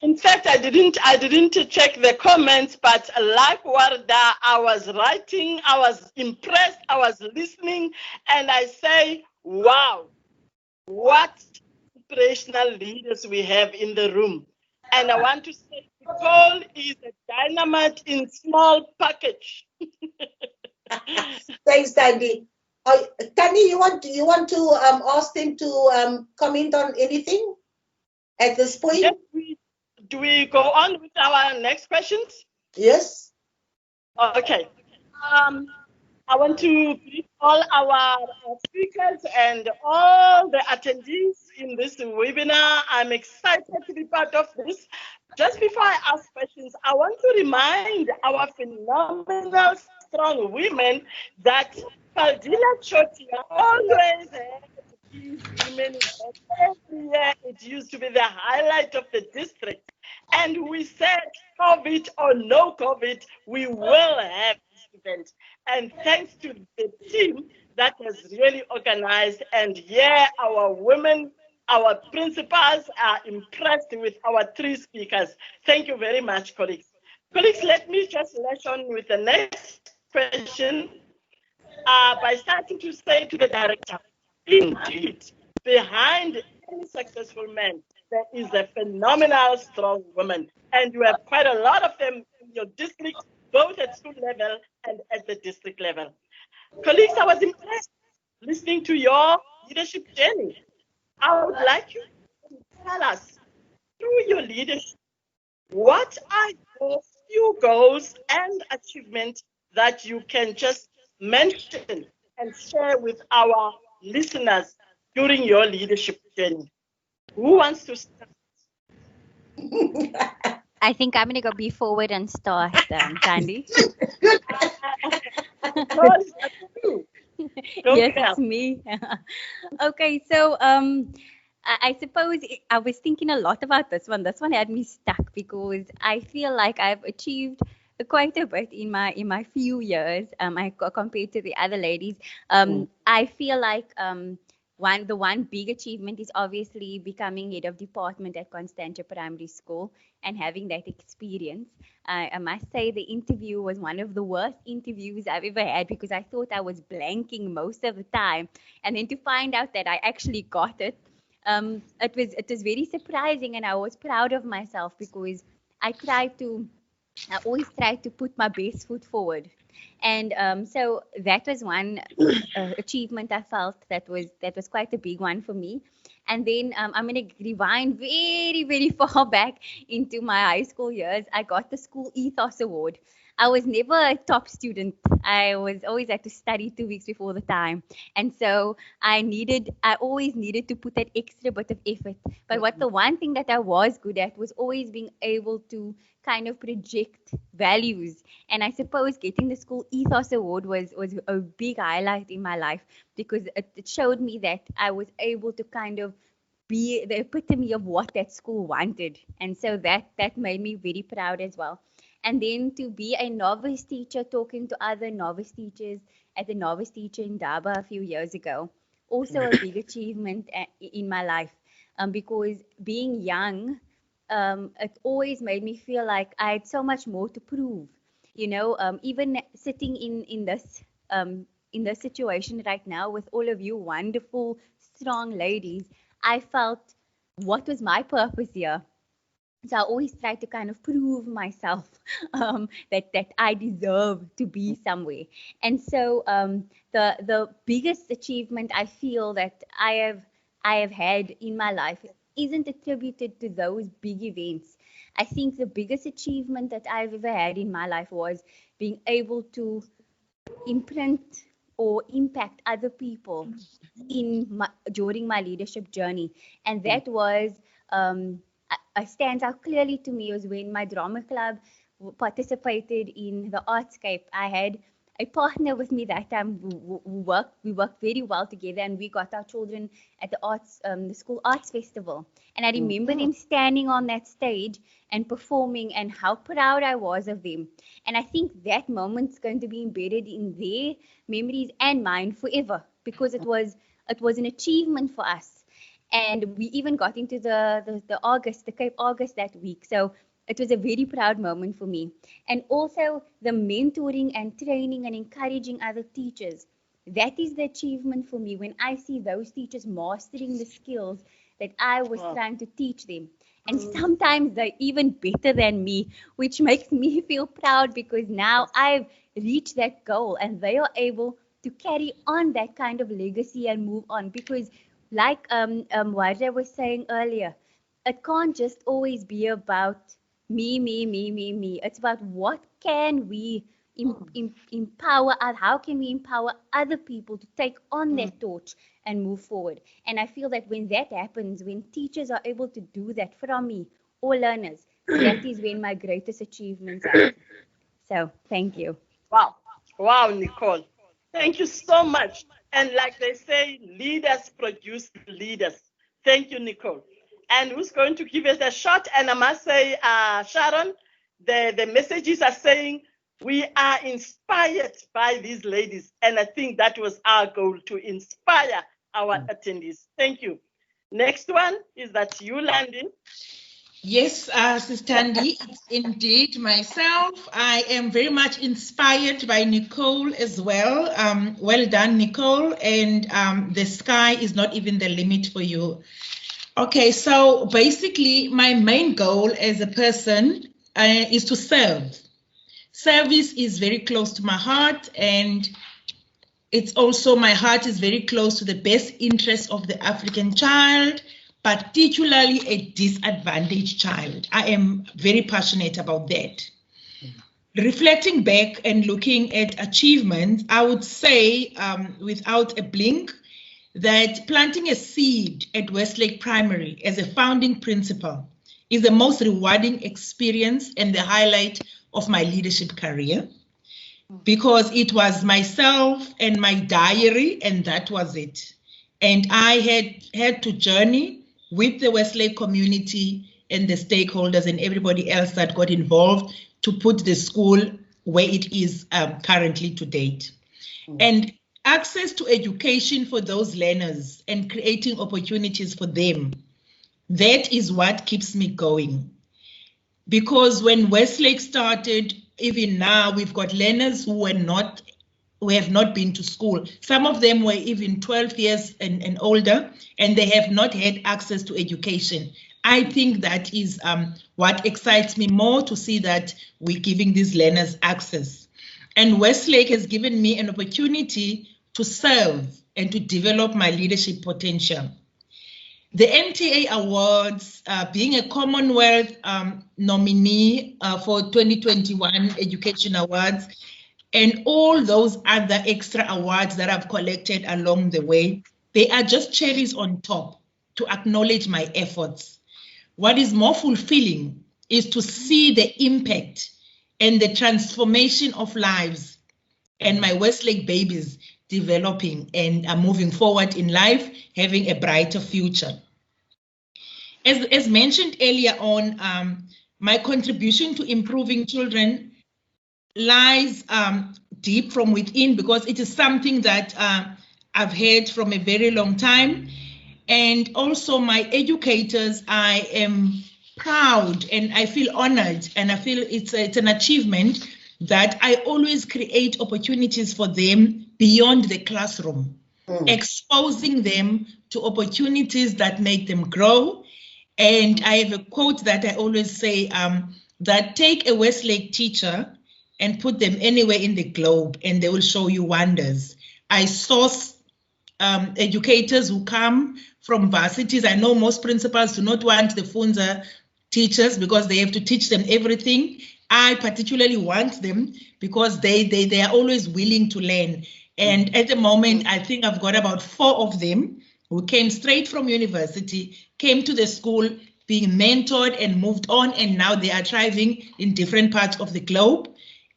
in fact, I didn't check the comments, but like Warda, I was writing, I was impressed, I was listening, and I say, wow, what inspirational leaders we have in the room. And I want to say, Nicole is a dynamite in small package. Thanks, Tandy. Tandy, you want to ask them to comment on anything at this point? Yes, do we go on with our next questions? Yes. Okay. I want to greet all our speakers and all the attendees in this webinar. I'm excited to be part of this. Just before I ask questions, I want to remind our phenomenal, strong women that Paldila Chotia always had these women. Every year it used to be the highlight of the district. And we said, COVID or no COVID, we will have this event. And thanks to the team that has really organized, and yeah, our women, our principals are impressed with our 3 speakers. Thank you very much, colleagues. Colleagues, let me just lash on with the next question by starting to say to the director, indeed, behind any successful man, there is a phenomenal, strong woman. And you have quite a lot of them in your district, both at school level and at the district level. Colleagues, I was impressed listening to your leadership journey. I would like you to tell us, through your leadership, what are your few goals and achievements that you can just mention and share with our listeners during your leadership journey? Who wants to start? I think I'm gonna go be forward and start, Tandy. Yes, it's me. Okay, so I suppose I was thinking a lot about this one. This one had me stuck because I feel like I've achieved quite a bit in my few years. Compared to the other ladies, I feel like the one big achievement is obviously becoming head of department at Constantia Primary School and having that experience. I must say the interview was one of the worst interviews I've ever had because I thought I was blanking most of the time, and then to find out that I actually got it. It was very surprising, and I was proud of myself because I always tried to put my best foot forward, and so that was one achievement I felt that was quite a big one for me. And then I'm going to rewind very, very far back into my high school years. I got the School Ethos Award. I was never a top student. I was always had to study 2 weeks before the time. And so I always needed to put that extra bit of effort. But the one thing that I was good at was always being able to kind of project values. And I suppose getting the School Ethos Award was a big highlight in my life because it showed me that I was able to kind of be the epitome of what that school wanted. And so that made me very proud as well. And then to be a novice teacher, talking to other novice teachers at the novice teacher in Daba a few years ago, also a big achievement in my life, because being young, it always made me feel like I had so much more to prove. Even sitting in this situation right now with all of you wonderful, strong ladies, I felt, what was my purpose here? So I always try to kind of prove myself that I deserve to be somewhere. And so the biggest achievement I feel that I have had in my life isn't attributed to those big events. I think the biggest achievement that I've ever had in my life was being able to imprint or impact other people during my leadership journey. And that was stands out clearly to me was when my drama club participated in the Artscape. I had a partner with me that time who we worked very well together, and we got our children at the school arts festival. And I remember them standing on that stage and performing, and how proud I was of them. And I think that moment's going to be embedded in their memories and mine forever, because it was an achievement for us. And we even got into the Cape August that week. So it was a very proud moment for me. And also the mentoring and training and encouraging other teachers. That is the achievement for me when I see those teachers mastering the skills that I was trying to teach them. And sometimes they're even better than me, which makes me feel proud, because now I've reached that goal and they are able to carry on that kind of legacy and move on. Because like Warda was saying earlier, it can't just always be about me. It's about what can we empower, how can we empower other people to take on that torch and move forward. And I feel that when that happens, when teachers are able to do that from me, or learners, that is when my greatest achievements are. So thank you. Wow, Nicole. Thank you so much. And like they say, leaders produce leaders. Thank you, Nicole. And who's going to give us a shot? And I must say, Sharon, the messages are saying we are inspired by these ladies. And I think that was our goal, to inspire our attendees. Thank you. Next one is that you, Landy. Yes, Sister Andy, it's indeed myself. I am very much inspired by Nicole as well. Well done, Nicole. And the sky is not even the limit for you. Okay, so basically my main goal as a person is to serve. Service is very close to my heart, and it's also, my heart is very close to the best interest of the African child, particularly a disadvantaged child. I am very passionate about that. Reflecting back and looking at achievements, I would say without a blink that planting a seed at Westlake Primary as a founding principal is the most rewarding experience and the highlight of my leadership career, because it was myself and my diary, and that was it. And I had to journey with the Westlake community and the stakeholders and everybody else that got involved to put the school where it is currently to date. And access to education for those learners and creating opportunities for them, that is what keeps me going. Because when Westlake started, even now, we've got learners who have not been to school. Some of them were even 12 years and older, and they have not had access to education. I think that is what excites me more, to see that we're giving these learners access. And Westlake has given me an opportunity to serve and to develop my leadership potential. The MTA Awards, being a Commonwealth nominee for 2021 Education Awards, and all those other extra awards that I've collected along the way, they are just cherries on top to acknowledge my efforts. What is more fulfilling is to see the impact and the transformation of lives, and my Westlake babies developing and moving forward in life, having a brighter future. As mentioned earlier on, my contribution to improving children lies deep from within, because it is something that I've had from a very long time. And also my educators, I am proud and I feel honored, and I feel it's an achievement that I always create opportunities for them beyond the classroom, exposing them to opportunities that make them grow. And I have a quote that I always say, that take a Westlake teacher and put them anywhere in the globe and they will show you wonders. I source educators who come from varsities. I know most principals do not want the Funza teachers because they have to teach them everything. I particularly want them because they are always willing to learn. And at the moment, I think I've got about 4 of them who came straight from university, came to the school, being mentored and moved on, and now they are thriving in different parts of the globe.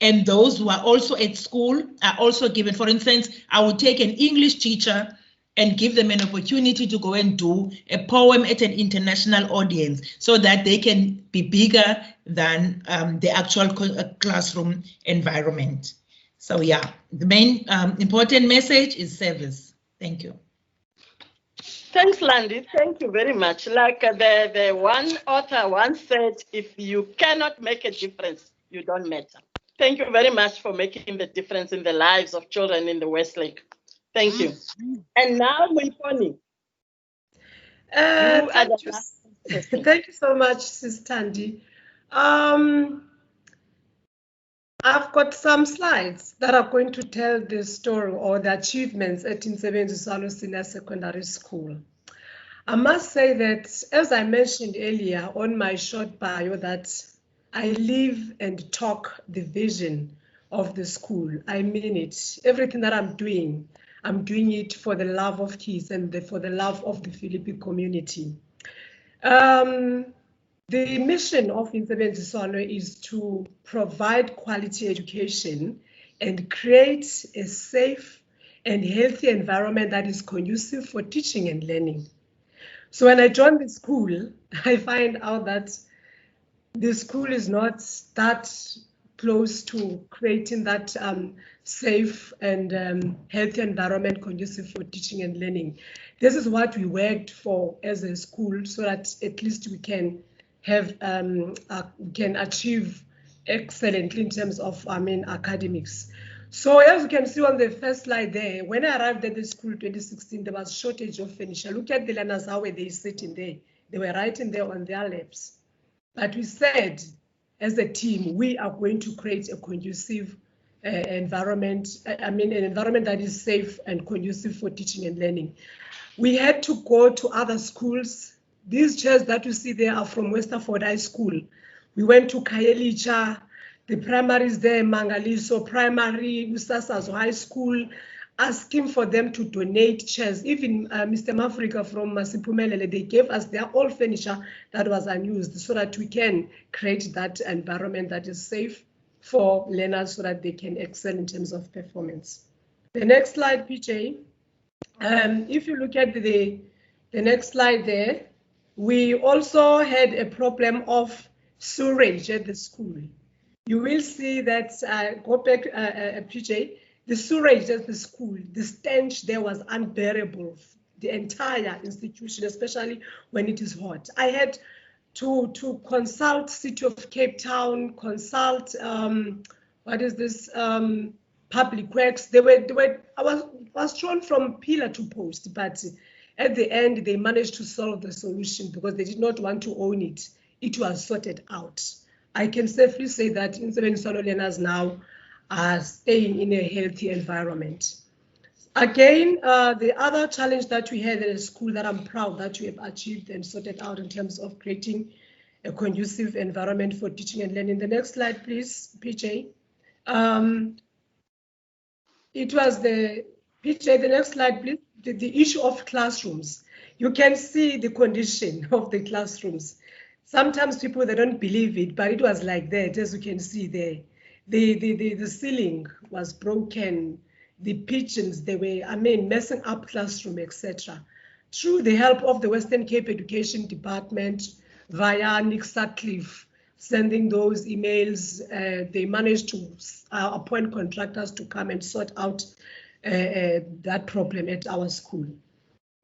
And those who are also at school are also given, for instance, I would take an English teacher and give them an opportunity to go and do a poem at an international audience so that they can be bigger than the actual classroom environment. So yeah, the main important message is service. Thank you. Thanks, Landy. Thank you very much. Like the one author once said, if you cannot make a difference, you don't matter. Thank you very much for making the difference in the lives of children in the Westlake. Thank you. And now, Mwiponi. Thank you so much, Sis Tandy. I've got some slides that are going to tell the story or the achievements at Insebenzi Senior Secondary School. I must say that, as I mentioned earlier on my short bio, that I live and talk the vision of the school. I mean it. Everything that I'm doing it for the love of kids and for the love of the Philippine community. The mission of Insebenzi is to provide quality education and create a safe and healthy environment that is conducive for teaching and learning. So when I joined the school, I find out that the school is not that close to creating that safe and healthy environment conducive for teaching and learning. This is what we worked for as a school, so that at least we can have can achieve excellently in terms of academics. So as you can see on the first slide there, when I arrived at the school in 2016, there was a shortage of furniture. Look at the learners, how were they sitting there? They were writing there on their laps. But we said, as a team, we are going to create a conducive environment, an environment that is safe and conducive for teaching and learning. We had to go to other schools. These chairs that you see there are from Westerford High School. We went to Kayelicha, the primaries there, Mangaliso Primary, Usasazo High School, asking for them to donate chairs. Even Mr. Mafrika from Masipumelele, they gave us their old furniture that was unused so that we can create that environment that is safe for learners so that they can excel in terms of performance. The next slide, PJ. If you look at the next slide there, we also had a problem of sewerage at the school. You will see that, go back, PJ, the sewerage at the school, the stench there was unbearable, the entire institution, especially when it is hot. I had to consult City of Cape Town, consult, Public Works. I was thrown from pillar to post, but at the end, they managed to solve the solution because they did not want to own it. It was sorted out. I can safely say that Insebenzi learners now are staying in a healthy environment. Again, the other challenge that we had at the school that I'm proud that we have achieved and sorted out in terms of creating a conducive environment for teaching and learning. The next slide, please, PJ. It was the next slide, please. The issue of classrooms. You can see the condition of the classrooms. Sometimes people, they don't believe it, but it was like that, as you can see there. The ceiling was broken. The pigeons, they were, messing up classroom, etc. Through the help of the Western Cape Education Department via Nick Sutcliffe, sending those emails, they managed to appoint contractors to come and sort out that problem at our school.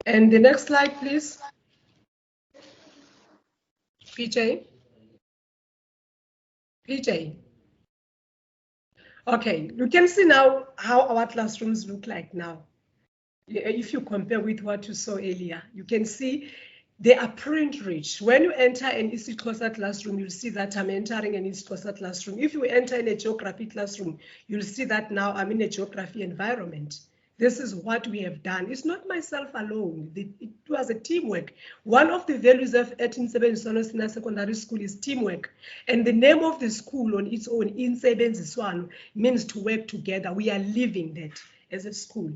And the next slide, please. PJ. Okay, you can see now how our classrooms look like now. If you compare with what you saw earlier, you can see they are print rich. When you enter an isiXhosa classroom, you'll see that I'm entering an isiXhosa classroom. If you enter in a geography classroom, you'll see that now I'm in a geography environment. this is what we have done. It's not myself alone. It was a teamwork. One of the values of 1870 Secondary School is teamwork. And the name of the school on its own, Insebenziswano, means to work together. We are living that as a school.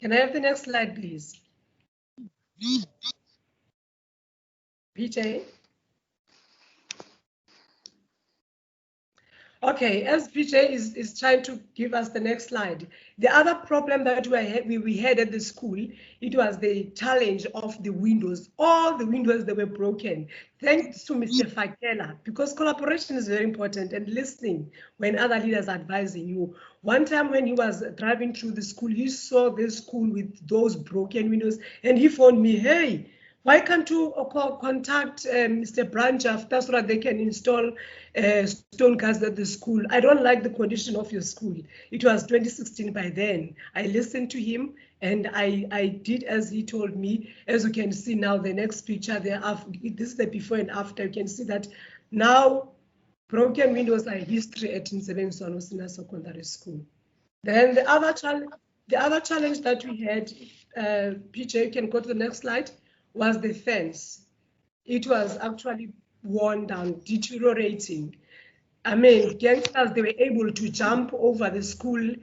Can I have the next slide, please? PJ? Okay, as PJ is trying to give us the next slide, the other problem that we had at the school, it was the challenge of the windows. All the windows that were broken. Thanks to Mr. Fakela, because collaboration is very important and listening when other leaders are advising you. One time when he was driving through the school, he saw the school with those broken windows and he phoned me, hey, why can't you contact Mr. Branchaf so that they can install stone guards at the school? I don't like the condition of your school. It was 2016 by then. I listened to him and I did as he told me. As you can see now, the next picture there, this is the before and after. You can see that now broken windows are history at Insebenziswano Secondary School. Then the other challenge that we had, PJ, you can go to the next slide, was the fence. It was actually worn down, deteriorating. I mean, gangsters, they were able to jump over the school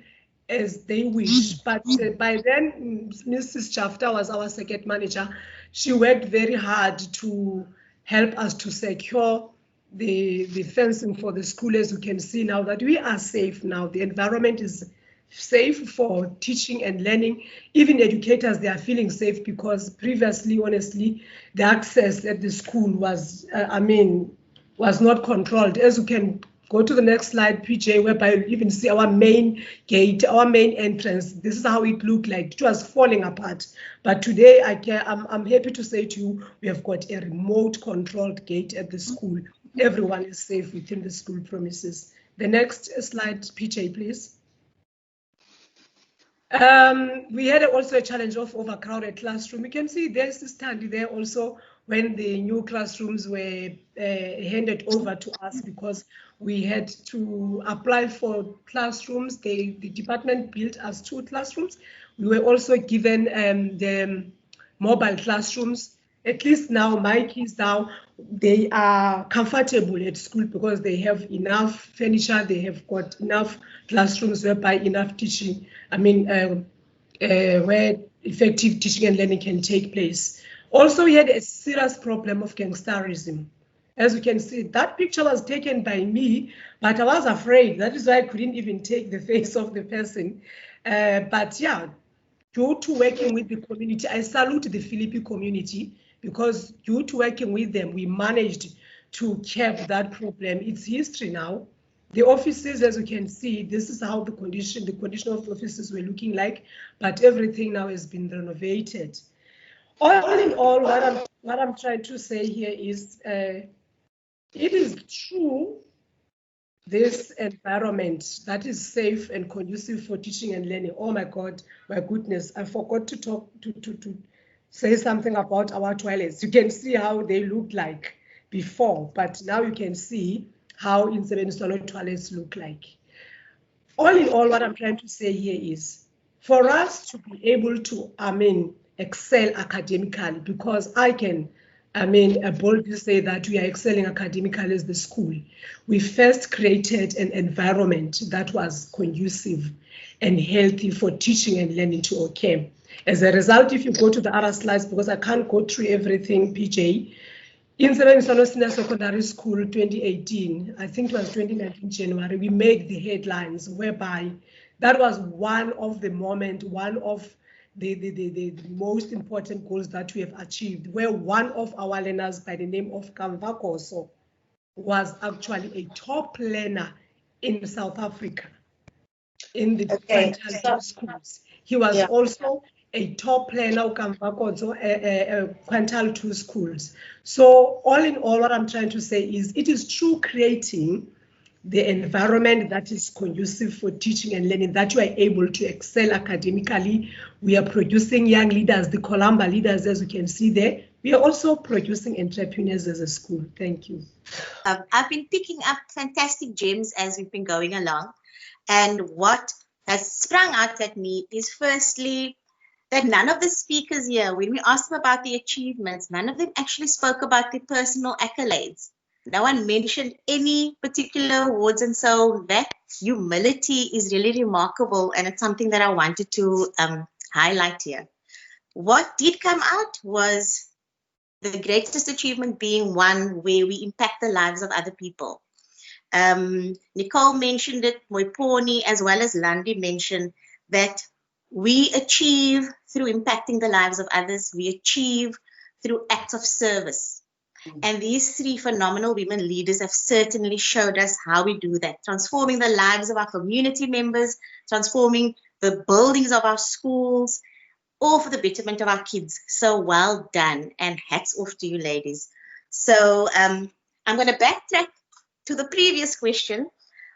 as they wish. But by then, Mrs. Chafta was our circuit manager. She worked very hard to help us to secure the fencing for the school. As you can see now that we are safe now. The environment is safe for teaching and learning. Even educators, they are feeling safe because previously, honestly, the access at the school was, was not controlled. As you can go to the next slide, PJ, whereby you even see our main gate, our main entrance. This is how it looked like. It was falling apart. But today, I'm happy to say to you, we have got a remote controlled gate at the school. Everyone is safe within the school premises. The next slide, PJ, please. We had also a challenge of overcrowded classroom. You can see there's a study there also when the new classrooms were handed over to us because we had to apply for classrooms. The department built us 2 classrooms. We were also given the mobile classrooms. At least now, my kids now, they are comfortable at school because they have enough furniture, they have got enough classrooms whereby enough teaching, where effective teaching and learning can take place. Also, we had a serious problem of gangsterism. As you can see, that picture was taken by me, but I was afraid. That is why I couldn't even take the face of the person. But yeah, due to working with the community, I salute the Philippi community because due to working with them, we managed to curb that problem. It's history now. The offices, as you can see, this is how the condition of the offices were looking like, but everything now has been renovated. All in all, what I'm trying to say here is, it is true, this environment that is safe and conducive for teaching and learning. Oh my God, my goodness, I forgot to talk to say something about our toilets. You can see how they looked like before, but now you can see how Insebenziswano toilets look like. All in all, what I'm trying to say here is, for us to be able to, excel academically, because I can, boldly say that we are excelling academically as the school. We first created an environment that was conducive and healthy for teaching and learning to occur. As a result, if you go to the other slides, because I can't go through everything, PJ, Insebenziswano Secondary School 2018, I think it was 2019 January, we made the headlines whereby that was one of the most important goals that we have achieved, where one of our learners by the name of Kamvakoso was actually a top learner in South Africa in the Quintile schools. He was also a top learner Quintile 2 schools. So all in all, what I'm trying to say is it is through creating the environment that is conducive for teaching and learning that you are able to excel academically. We are producing young leaders, the Columba leaders, as you can see there. We are also producing entrepreneurs as a school. Thank you. I've been picking up fantastic gems as we've been going along. And what has sprung out at me is firstly that none of the speakers here, when we asked them about the achievements, none of them actually spoke about their personal accolades. No one mentioned any particular awards, and so that humility is really remarkable, and it's something that I wanted to highlight here. What did come out was the greatest achievement being one where we impact the lives of other people. Nicole mentioned it, Moiponi, as well as Landi mentioned that we achieve through impacting the lives of others. We achieve through acts of service. And these three phenomenal women leaders have certainly showed us how we do that, transforming the lives of our community members, transforming the buildings of our schools, all for the betterment of our kids. So well done, and hats off to you, ladies. So I'm going to backtrack to the previous question,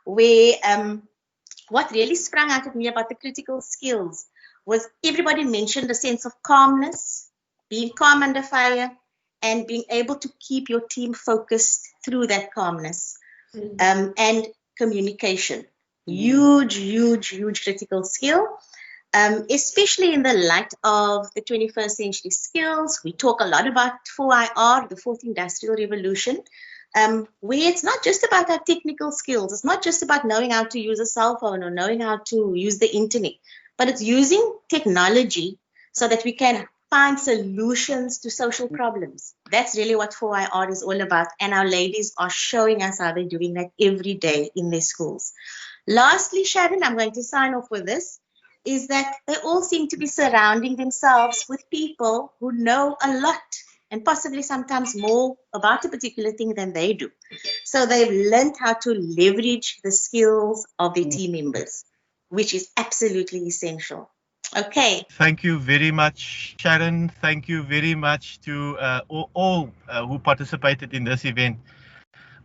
where what really sprung out at me about the critical skills was everybody mentioned a sense of calmness, being calm under fire, and being able to keep your team focused through that calmness. And communication. Huge, huge, huge critical skill, especially in the light of the 21st century skills. We talk a lot about 4IR, the fourth industrial revolution, where it's not just about our technical skills. It's not just about knowing how to use a cell phone or knowing how to use the internet, but it's using technology so that we can find solutions to social problems. That's really what 4IR is all about. And our ladies are showing us how they're doing that every day in their schools. Lastly, Sharon, I'm going to sign off with this, is that they all seem to be surrounding themselves with people who know a lot and possibly sometimes more about a particular thing than they do. So they've learned how to leverage the skills of their team members, which is absolutely essential. Okay. Thank you very much, Sharon. Thank you very much to all who participated in this event.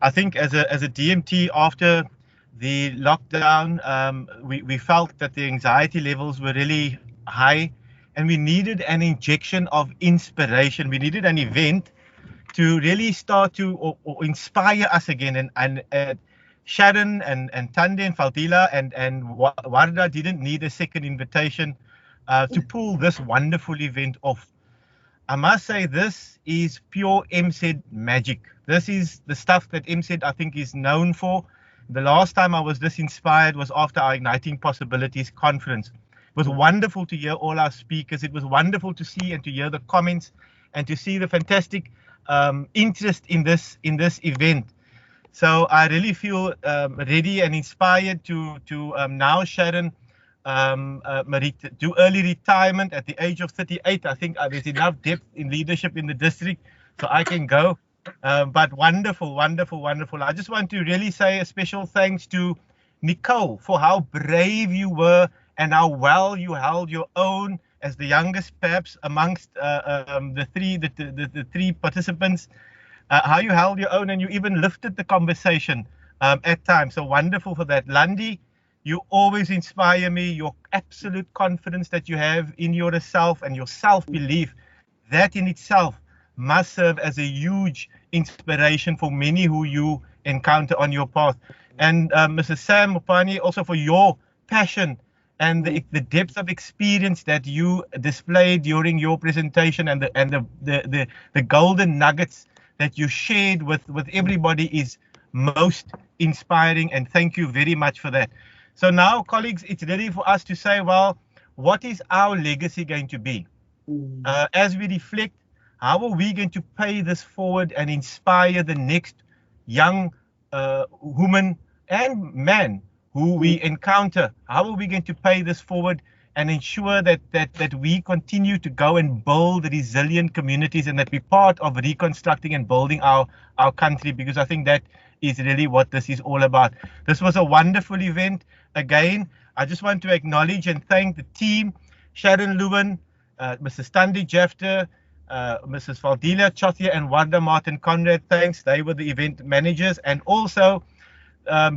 I think as a DMT, after the lockdown, we felt that the anxiety levels were really high, and we needed an injection of inspiration. We needed an event to really start to or inspire us again. And Sharon and Tande and Faldila and Warda didn't need a second invitation to pull this wonderful event off. I must say this is pure MZ magic. This is the stuff that MZ I think is known for. The last time I was this inspired was after our Igniting Possibilities conference. It was wonderful to hear all our speakers. It was wonderful to see and to hear the comments and to see the fantastic interest in this event. So I really feel ready and inspired to now, Sharon, do early retirement at the age of 38. I think there's enough depth in leadership in the district, so I can go. But wonderful, wonderful, wonderful. I just want to really say a special thanks to Nicole for how brave you were and how well you held your own as the youngest, perhaps amongst the three participants. How you held your own and you even lifted the conversation at times. So wonderful for that. Landi, you always inspire me. Your absolute confidence that you have in yourself and your self-belief, that in itself must serve as a huge inspiration for many who you encounter on your path. And Mrs. Sam Mopani, also for your passion and the depth of experience that you displayed during your presentation and the golden nuggets that you shared with everybody is most inspiring, and thank you very much for that. So now, colleagues, it's ready for us to say, well, what is our legacy going to be? As we reflect, how are we going to pay this forward and inspire the next young woman and man who we encounter? How are we going to pay this forward and ensure that we continue to go and build resilient communities and that we're part of reconstructing and building our country? Because I think that is really what this is all about. This was a wonderful event. Again, I just want to acknowledge and thank the team, Sharon Lewin, Mrs. Tandi Jefter, Mrs. Faldila Chothia and Warda Martin Conrad. Thanks. They were the event managers. And also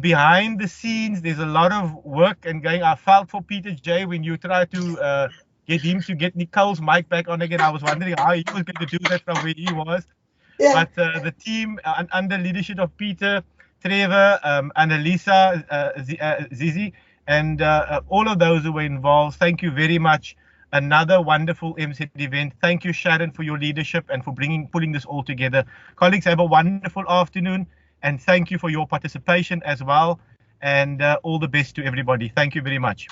behind the scenes, there's a lot of work and going. I felt for Peter J when you tried to get him to get Nicole's mic back on again. I was wondering how he was going to do that from where he was. Yeah. But the team under leadership of Peter, Trevor, Annalisa, Zizi, and all of those who were involved. Thank you very much. Another wonderful MZ event. Thank you, Sharon, for your leadership and for pulling this all together. Colleagues, have a wonderful afternoon, and thank you for your participation as well. And all the best to everybody. Thank you very much.